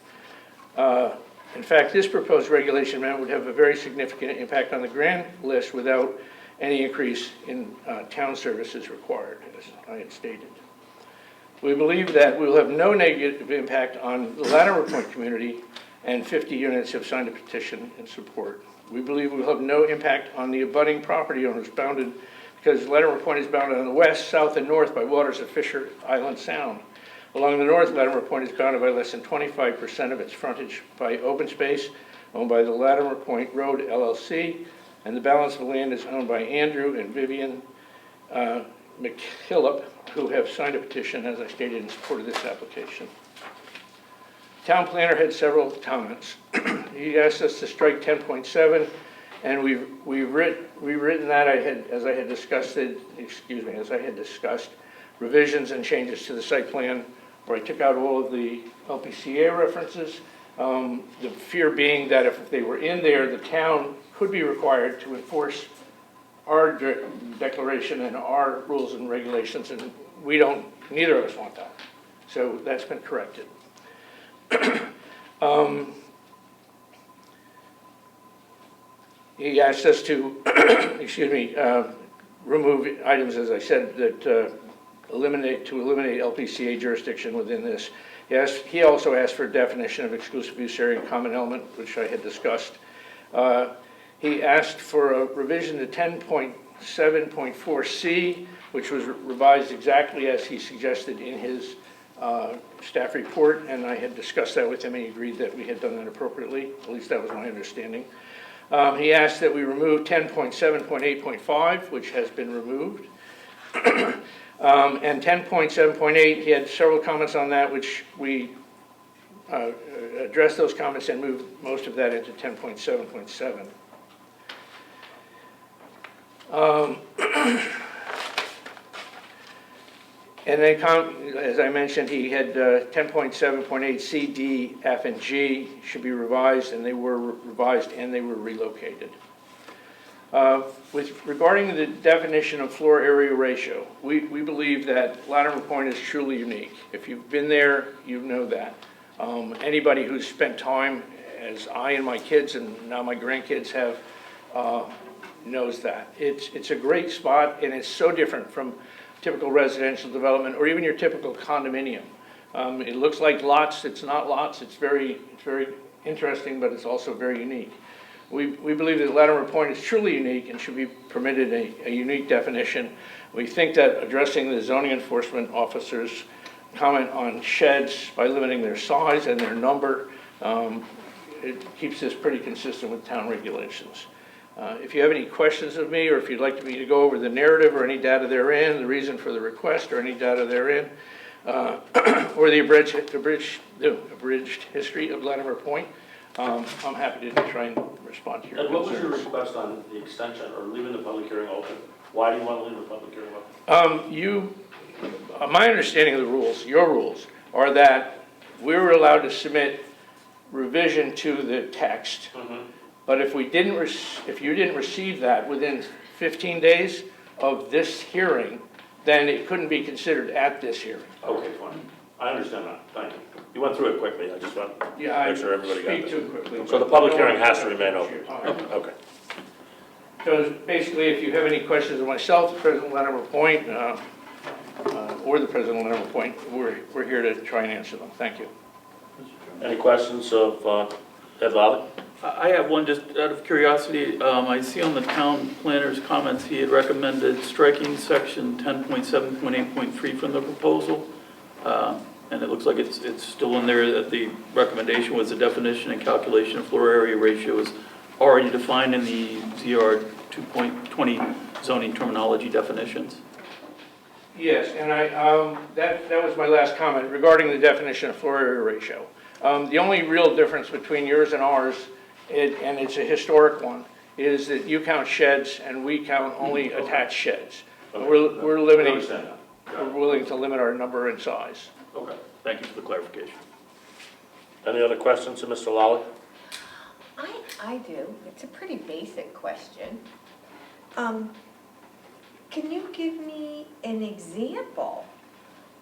In fact, this proposed regulation amendment would have a very significant impact on the grand list without any increase in town services required, as I had stated. We believe that we will have no negative impact on the Latimer Point community, and 50 units have signed a petition in support. We believe we will have no impact on the abutting property owners bounded, because Latimer Point is bounded on the west, south, and north by waters of Fisher Island Sound. Along the north, Latimer Point is bounded by less than 25% of its frontage by open space owned by the Latimer Point Road LLC, and the balance of the land is owned by Andrew and Vivian McKillop, who have signed a petition, as I stated, in support of this application. Town planner had several comments. He asked us to strike 10.7, and we've rewritten that. As I had discussed, revisions and changes to the site plan, where I took out all of the LPCA references. The fear being that if they were in there, the town could be required to enforce our declaration and our rules and regulations, and neither of us want that. So that's been corrected. He asked us to, remove items, as I said, that eliminate LPCA jurisdiction within this. He also asked for a definition of exclusive use area and common element, which I had discussed. He asked for a revision to 10.7.4C, which was revised exactly as he suggested in his staff report, and I had discussed that with him, and he agreed that we had done that appropriately. At least that was my understanding. He asked that we remove 10.7.8.5, which has been removed. And 10.7.8, he had several comments on that, which we addressed those comments and moved most of that into 10.7.7. And then, as I mentioned, he had 10.7.8 C, D, F, and G should be revised, and they were revised and they were relocated. Regarding the definition of floor area ratio, we believe that Latimer Point is truly unique. If you've been there, you know that. Anybody who's spent time, as I and my kids and now my grandkids have, knows that. It's a great spot, and it's so different from typical residential development or even your typical condominium. It looks like lots. It's not lots. It's very interesting, but it's also very unique. We believe that Latimer Point is truly unique and should be permitted a unique definition. We think that addressing the zoning enforcement officer's comment on sheds by limiting their size and their number, it keeps this pretty consistent with town regulations. If you have any questions of me, or if you'd like me to go over the narrative or any data therein, the reason for the request or any data therein, or the abridged history of Latimer Point, I'm happy to try and respond to your And what was your concerns. request on the extension or leaving the public hearing open? Why do you want to leave the public hearing open? My understanding of the rules, your rules, are that we were allowed to submit revision to the text. But if you didn't receive that within 15 days of this hearing, then it couldn't be considered at this hearing. Okay, fine. I understand that. Thank you. You went through it quickly. I just want to make sure everybody got Speak this. too quickly. So the public hearing has to remain open. Okay. So basically, if you have any questions of myself, the President of Latimer Point, or the President of Latimer Point, we're here to try and answer them. Thank you. Any questions of Ed Lally? I have one just out of curiosity. I see on the town planner's comments, he had recommended striking section 10.7.8.3 from the proposal. And it looks like it's still in there that the recommendation was the definition and calculation of floor area ratio is already defined in the ZR 2.20 zoning terminology definitions. Yes, and that was my last comment regarding the definition of floor area ratio. The only real difference between yours and ours, and it's a historic one, is that you count sheds and we count only attached sheds. Okay. We're limiting, we're willing to limit our number and size. Okay, thank you for the clarification. Any other questions of Mr. Lally? I do. It's a pretty basic question. Can you give me an example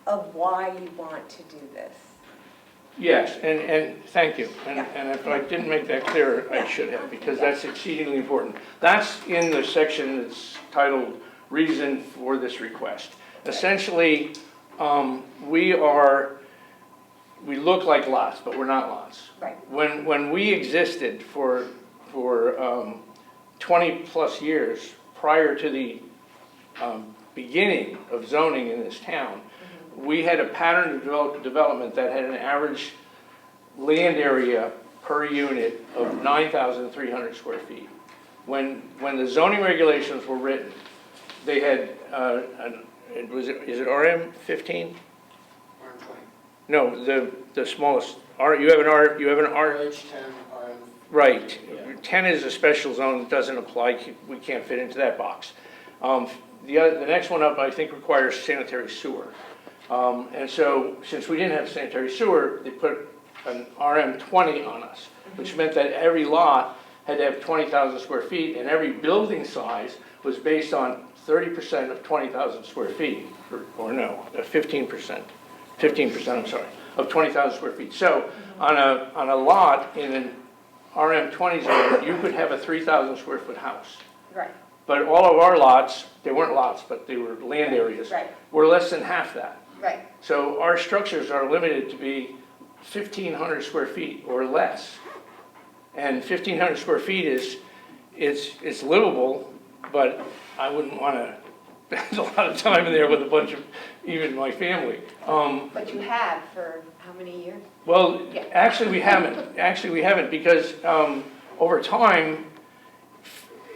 of why you want to do this? Yes, and thank you. And if I didn't make that clear, I should have, because that's exceedingly important. That's in the section that's titled Reason for this request. Essentially, we look like lots, but we're not lots. Right. When we existed for 20-plus years prior to the beginning of zoning in this town, we had a pattern of development that had an average land area per unit of 9,300 square feet. When the zoning regulations were written, they had, is it RM 15? No, the smallest, you have an R, RH10, right. 10 is a special zone, it doesn't apply, we can't fit into that box. The next one up, I think, requires sanitary sewer. And so, since we didn't have sanitary sewer, they put an RM20 on us, which meant that every lot had to have 20,000 square feet, and every building size was based on 30% of 20,000 square feet, or no, 15%, I'm sorry, of 20,000 square feet. So, on a lot in an RM20 zone, you could have a 3,000 square foot house. Right. But all of our lots, they weren't lots, but they were land areas, Right. were less than half that. Right. So our structures are limited to be 1,500 square feet or less. And 1,500 square feet it's livable, but I wouldn't want to spend a lot of time in there with a bunch of, even my family. But you have for how many years? Well, Yeah. actually we haven't because over time,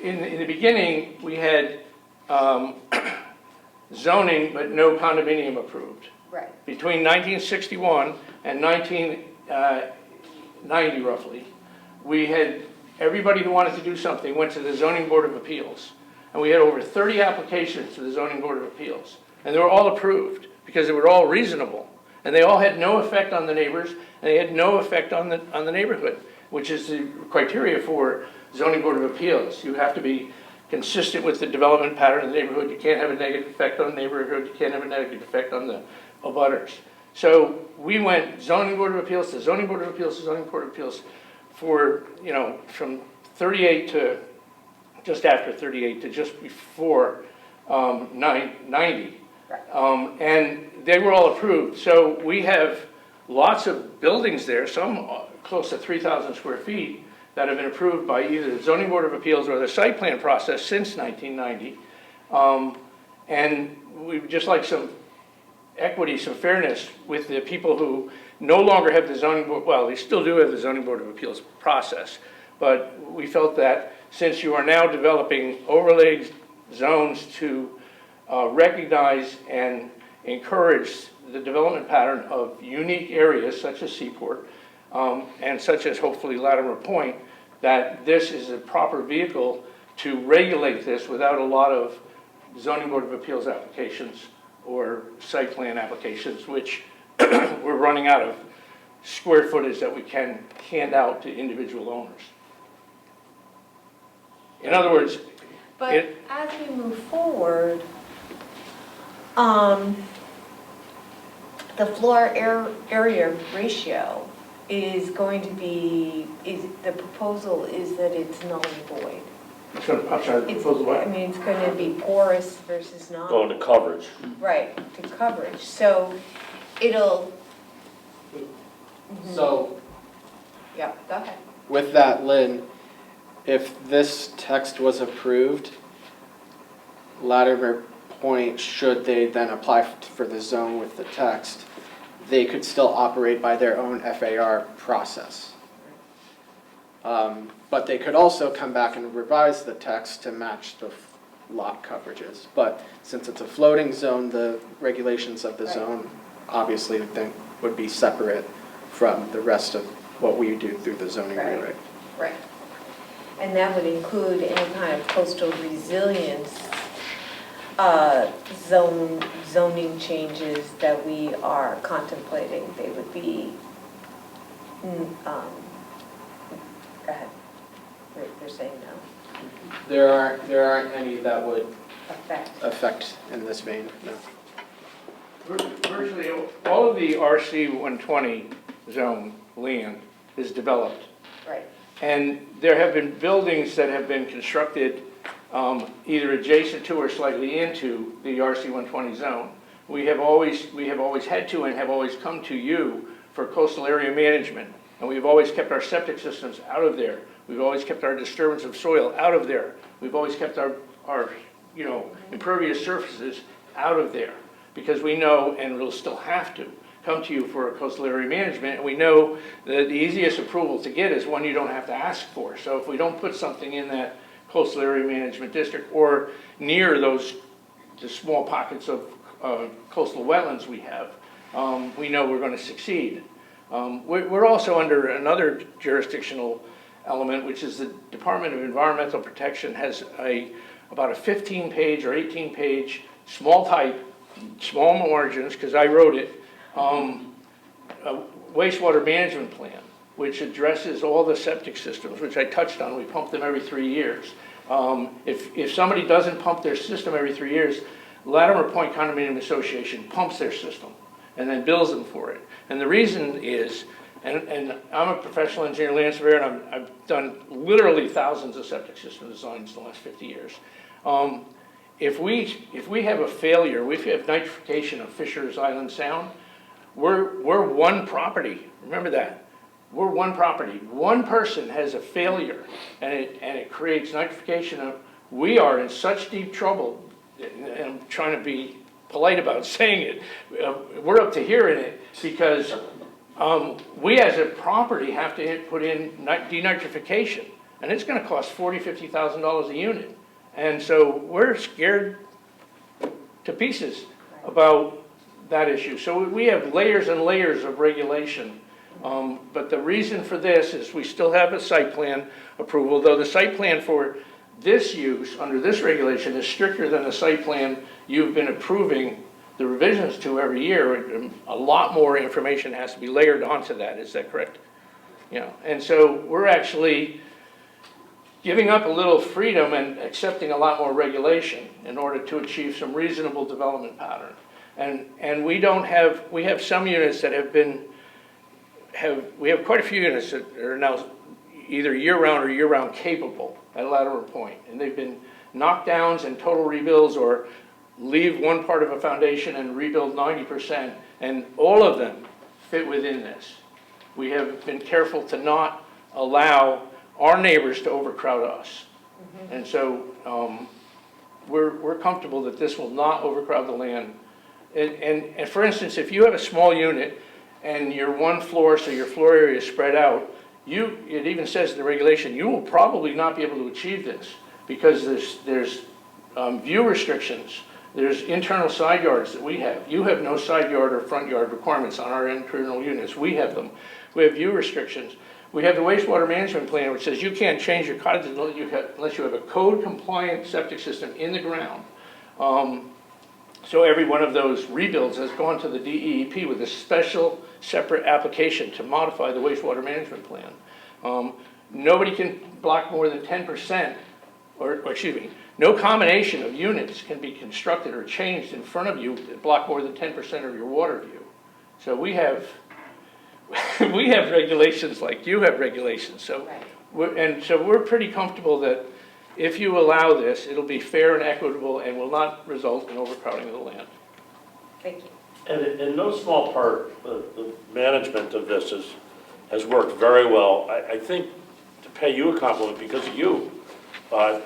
in the beginning, we had zoning, but no condominium approved. Right. Between 1961 and 1990, roughly, we had, everybody who wanted to do something went to the Zoning Board of Appeals. And we had over 30 applications to the Zoning Board of Appeals. And they were all approved because they were all reasonable. And they all had no effect on the neighbors, and they had no effect on the neighborhood, which is the criteria for Zoning Board of Appeals. You have to be consistent with the development pattern of the neighborhood. You can't have a negative effect on the neighborhood. You can't have a negative effect on the abutters. So we went Zoning Board of Appeals to Zoning Board of Appeals to Zoning Board of Appeals for, from 38 to just after 38 to just before 90. And they were all approved. So we have lots of buildings there, some close to 3,000 square feet, that have been approved by either the Zoning Board of Appeals or the site plan process since 1990. And we'd just like some equity, some fairness with the people who no longer have the zoning board, well, they still do have the Zoning Board of Appeals process, but we felt that since you are now developing overlay zones to recognize and encourage the development pattern of unique areas such as Seaport, and such as hopefully Latimer Point, that this is a proper vehicle to regulate this without a lot of Zoning Board of Appeals applications or site plan applications, which we're running out of square footage that we can hand out to individual owners. In other words, But as we move forward, the floor area ratio is going to be, the proposal is that it's null and void. I'm sorry, the proposal what? I mean, it's going to be porous versus not. Going to coverage. Right, to coverage. So it'll. So, Yeah, go ahead. with that, Lynn, if this text was approved, Latimer Point, should they then apply for the zone with the text, they could still operate by their own FAR process. But they could also come back and revise the text to match the lot coverages. But since it's a floating zone, the regulations of the zone obviously then would be separate from the rest of what we do through the zoning rewrite. Right. And that would include any kind of coastal resilience zoning changes that we are contemplating. They would be, go ahead. You're saying no? There aren't any that would affect in this vein, no. Virtually all of the RC 120 zone land is developed. Right. And there have been buildings that have been constructed either adjacent to or slightly into the RC 120 zone. We have always had to and have always come to you for coastal area management. And we've always kept our septic systems out of there. We've always kept our disturbance of soil out of there. We've always kept our impervious surfaces out of there, because we know, and we'll still have to, come to you for a coastal area management, and we know that the easiest approval to get is one you don't have to ask for. So if we don't put something in that coastal area management district or near the small pockets of coastal wetlands we have, we know we're going to succeed. We're also under another jurisdictional element, which is the Department of Environmental Protection has about a 15-page or 18-page, small type, small margins, because I wrote it, a wastewater management plan, which addresses all the septic systems, which I touched on. We pump them every 3 years. If somebody doesn't pump their system every 3 years, Latimer Point Condominium Association pumps their system and then bills them for it. And the reason is, and I'm a professional engineer, land surveyor, and I've done literally thousands of septic system designs in the last 50 years. If we have a failure, if we have nitrification of Fisher's Island Sound, we're one property. Remember that. We're one property. One person has a failure, and it creates nitrification. We are in such deep trouble, and I'm trying to be polite about saying it. We're up to here in it because we as a property have to put in denitrification, and it's going to cost $40,000, $50,000 a unit. And so we're scared to pieces about that issue. So we have layers and layers of regulation. But the reason for this is we still have a site plan approval, though the site plan for this use under this regulation is stricter than the site plan you've been approving the revisions to every year. A lot more information has to be layered onto that. Is that correct? Yeah. And so we're actually giving up a little freedom and accepting a lot more regulation in order to achieve some reasonable development pattern. And we have some units that we have quite a few units that are now either year-round or year-round capable at Latimer Point. And they've been knockdowns and total rebuilds, or leave one part of a foundation and rebuild 90%, and all of them fit within this. We have been careful to not allow our neighbors to overcrowd us. Mm-hmm. And so we're comfortable that this will not overcrowd the land. And for instance, if you have a small unit and you're one floor, so your floor area is spread out, it even says in the regulation, you will probably not be able to achieve this because there's view restrictions. There's internal side yards that we have. You have no side yard or front yard requirements on our internal units. We have them. We have view restrictions. We have the wastewater management plan, which says you can't change your cottage unless you have a code-compliant septic system in the ground. So every one of those rebuilds has gone to the DEEP with a special separate application to modify the wastewater management plan. Nobody can block more than 10%, or excuse me, no combination of units can be constructed or changed in front of you that block more than 10% of your water view. So we have regulations like you have regulations. So we're pretty comfortable that if you allow this, it'll be fair and equitable and will not result in overcrowding of the land. Thank you. And in no small part, the management of this has worked very well. I think to pay you a compliment because of you,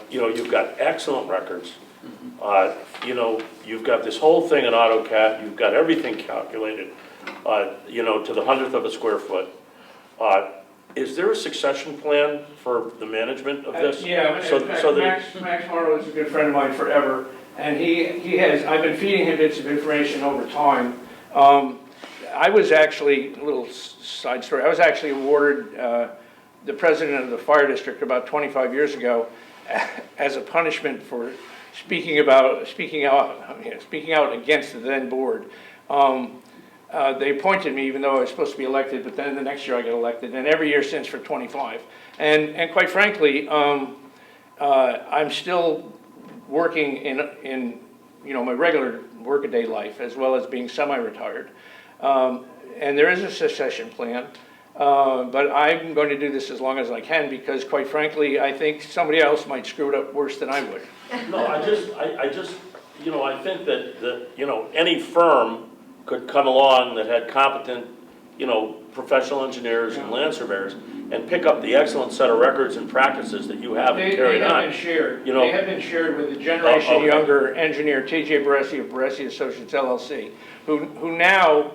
you've got excellent records. You've got this whole thing in AutoCAD. You've got everything calculated, to the 100th of a square foot. Is there a succession plan for the management of this? Yeah, in fact, Max Morrow is a good friend of mine forever, and I've been feeding him bits of information over time. I was actually, a little side story, I was actually awarded the president of the fire district about 25 years ago as a punishment for speaking out against the then board. They appointed me even though I was supposed to be elected, but then the next year I got elected, and every year since for 25. And quite frankly, I'm still working in my regular workaday life as well as being semi-retired. And there is a succession plan, but I'm going to do this as long as I can because quite frankly, I think somebody else might screw it up worse than I would. No, I just, you know, I think that, you know, any firm could come along that had competent, you know, professional engineers and land surveyors and pick up the excellent set of records and practices that you have and carried on. They have been shared. You know- They have been shared with a generation Oh, okay. younger engineer, TJ Baresi of Baresi Associates LLC, who now,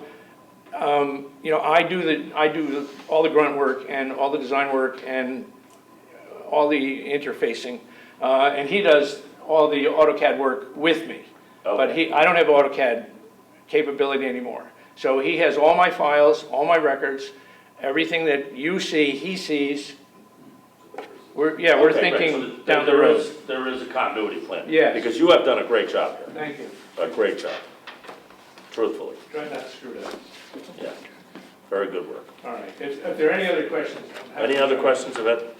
you know, I do all the grunt work and all the design work and all the interfacing, and he does all the AutoCAD work with me. But I don't have AutoCAD capability anymore. So he has all my files, all my records, everything that you see, he sees. We're Okay, great. thinking So down the there road. there is a continuity plan. Yes. Because you have done a great job here, Thank you. a great job, truthfully, Try not to screw it up. yeah. Very good work. All right. If there are any other questions? I'm happy Any to other try. questions, Yvette?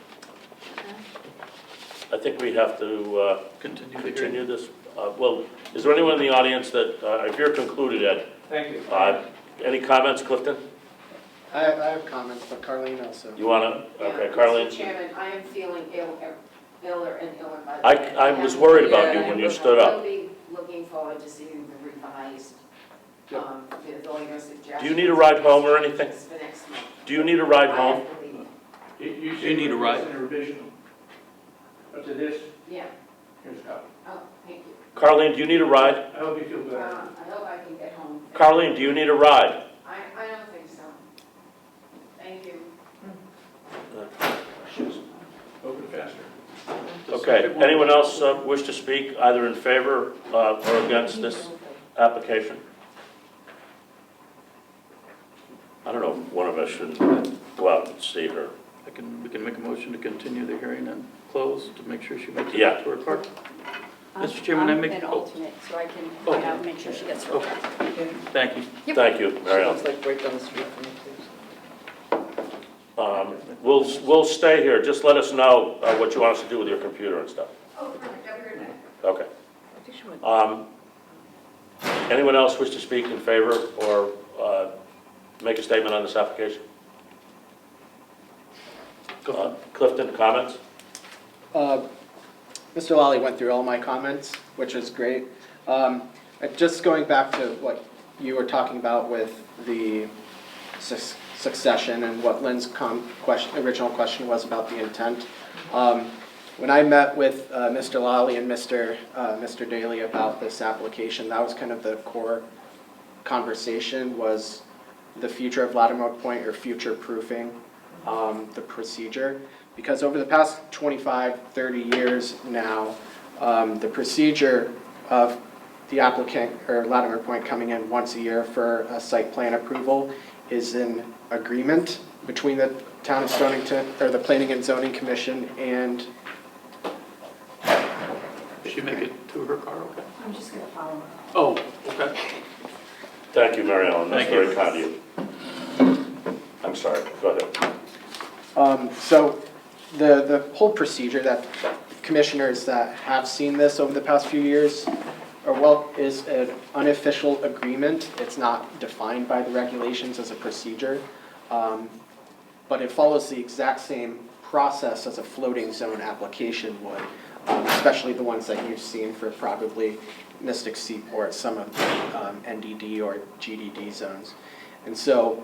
I think we have to continue this. Well, is there anyone in the audience that, if you're concluded, Ed, Thank you. any comments, Clifton? I have comments, but Carlene also. You wanna, okay, Yeah, Carlene? Mr. Chairman, I am feeling iller and iller by the way. I was worried about you when you stood I up. will be looking forward to seeing the revised, with all your suggestions. Do you need a ride home or anything? For next month. Do you need a ride I home? have to leave. You need a ride? In a revision. Up to this, Yeah, here's a copy. oh, thank you. Carlene, do you need a ride? I hope you feel better. I hope I can get home. Carlene, do you need a ride? I don't think so. Thank you. Open faster. Okay, anyone else wish to speak either in favor or against this application? I don't know if one of us should go out and see her. We can make a motion to continue the hearing and close to make sure she makes it Yeah. back to her car. Mr. Chairman, I make. I'm an alternate, so I can Oh. find out and make sure she gets her. Okay, thank you. Yep. Thank you, Mary She Ellen. looks like right down the street from me, too. We'll stay here, just let us know what you want us to do with your computer and stuff. Oh, perfect, I'll be right back. Okay. I think she went. Anyone else wish to speak in favor or make a statement on this application? Clifton, comments? Mr. Lally went through all my comments, which is great. Just going back to what you were talking about with the succession and what Lynn's original question was about the intent. When I met with Mr. Lally and Mr. Daly about this application, that was kind of the core conversation, was the future of Lattimore Point or future-proofing the procedure. Because over the past 25, 30 years now, the procedure of the applicant or Lattimore Point coming in once a year for a site plan approval is in agreement between the town of Stonington, or the Planning and Zoning Commission and... Did she make it to her car, okay? I'm just gonna follow her. Oh, okay. Thank you, Mary Ellen, that's Thank you. very kind of you. I'm sorry, go ahead. So the whole procedure that commissioners that have seen this over the past few years is an unofficial agreement. It's not defined by the regulations as a procedure, but it follows the exact same process as a floating zone application would, especially the ones that you've seen for probably Mystic Seaport, some of the NDD or GDD zones. And so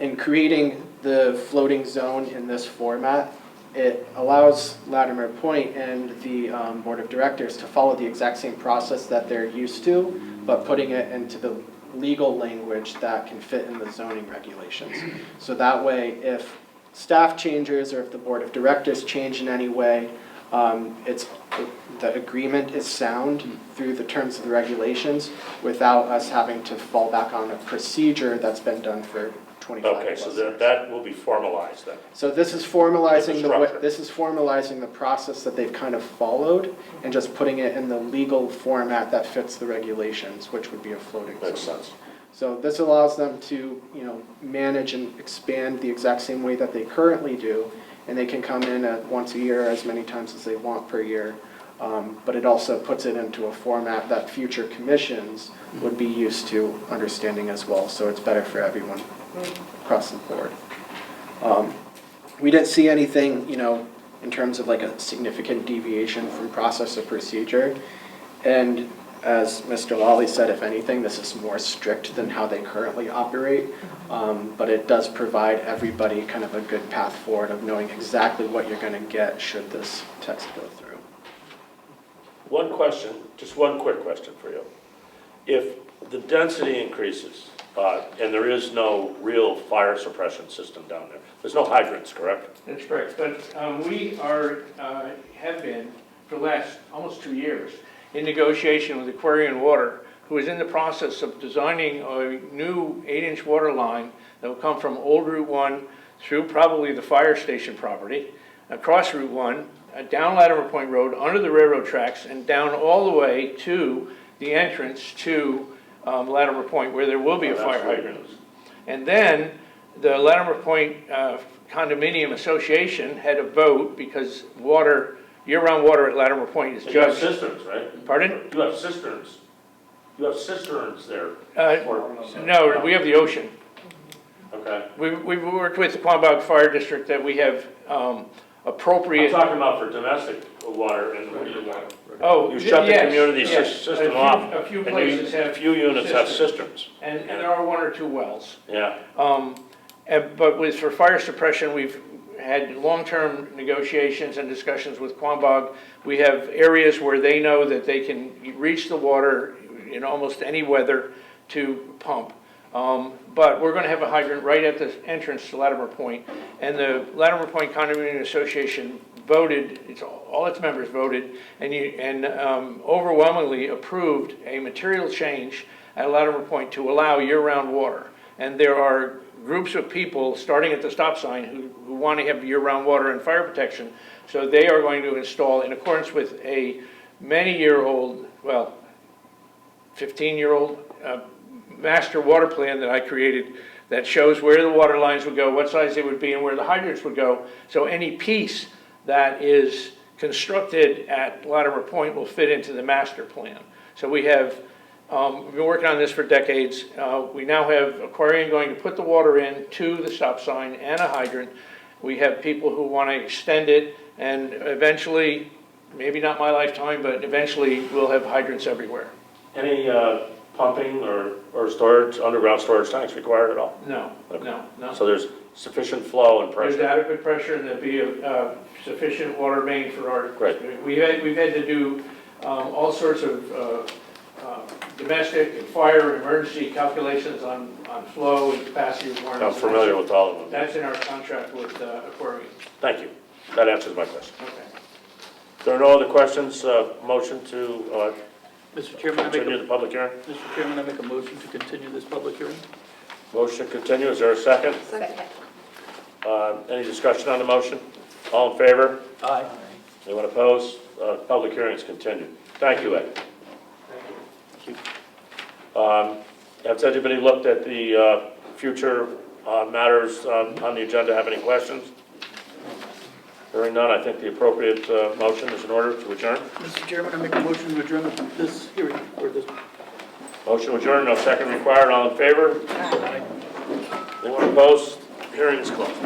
in creating the floating zone in this format, it allows Lattimore Point and the Board of Directors to follow the exact same process that they're used to, but putting it into the legal language that can fit in the zoning regulations. So that way, if staff changes or if the Board of Directors change in any way, the agreement is sound through the terms of the regulations without us having to fall back on a procedure that's been done for 25 Okay, plus so years. that will be formalized then. So this is formalizing It's a the process that they've kind of followed and just putting it in the legal format that fits the regulations, which would be a floating zone. Makes sense. So this allows them to, manage and expand the exact same way that they currently do, and they can come in at once a year, as many times as they want per year, But it also puts it into a format that future commissions would be used to understanding as well, so it's better for everyone across the board. We didn't see anything, in terms of like a significant deviation from process or procedure. And as Mr. Lawley said, if anything, this is more strict than how they currently operate. But it does provide everybody kind of a good path forward of knowing exactly what you're going to get should this text go through. One question, just one quick question for you. If the density increases, and there is no real fire suppression system down there, there's no hydrants, correct? That's correct, but we have been, for the last almost 2 years, in negotiation with Aquarian Water, who is in the process of designing a new 8-inch water line that will come from Old Route 1 through probably the fire station property, across Route 1, down Latimer Point Road, under the railroad tracks, and down all the way to the entrance to Latimer Point, where there will be a fire hydrant. And then the Latimer Point Condominium Association had a vote because water, year-round water at Latimer Point is You have judged. cisterns, right? Pardon? You have cisterns. You have cisterns there. No, we have the ocean. Okay. We've worked with the Quambog Fire District that we have appropriate. I'm talking about for domestic water and winter water. Oh, You shut the yes, community yes. system off. A few and places have a few units have cisterns. And there are 1 or 2 wells. Yeah. But for fire suppression, we've had long-term negotiations and discussions with Quambog. We have areas where they know that they can reach the water in almost any weather to pump. But we're going to have a hydrant right at the entrance to Latimer Point. And the Latimer Point Condominium Association voted, all its members voted, and overwhelmingly approved a material change at Latimer Point to allow year-round water. And there are groups of people, starting at the stop sign, who want to have year-round water and fire protection. So they are going to install, in accordance with a many-year-old, well, 15-year-old master water plan that I created that shows where the water lines would go, what size they would be, and where the hydrants would go. So any piece that is constructed at Latimer Point will fit into the master plan. So we have, we've been working on this for decades. We now have Aquarian going to put the water in to the stop sign and a hydrant. We have people who want to extend it, and eventually, maybe not my lifetime, but eventually we'll have hydrants everywhere. Any pumping or storage, underground storage tanks required at all? No, Okay. no. So there's sufficient flow and pressure? There's adequate pressure, and there'll be a sufficient water main for our. Great. We've had to do all sorts of domestic and fire emergency calculations on flow and capacity requirements. I'm familiar with all of them. That's in our contract with Aquarian. Thank you. That answers my question. Okay. If there are no other questions, motion to Mr. Chairman, continue the public hearing? Mr. Chairman, I make a motion to continue this public hearing. Motion to continue, is there a second? Second. Any discussion on the motion? All in favor? Aye. Anyone opposed? Public hearing is continued. Thank you, Ed. Thank you. Has anybody looked at the future matters on the agenda? Have any questions? Hearing none, I think the appropriate motion is in order to adjourn. Mr. Chairman, I make a motion to adjourn this hearing, or this. Motion adjourned, no second required. All in favor? Aye. Anyone opposed? Hearing is closed.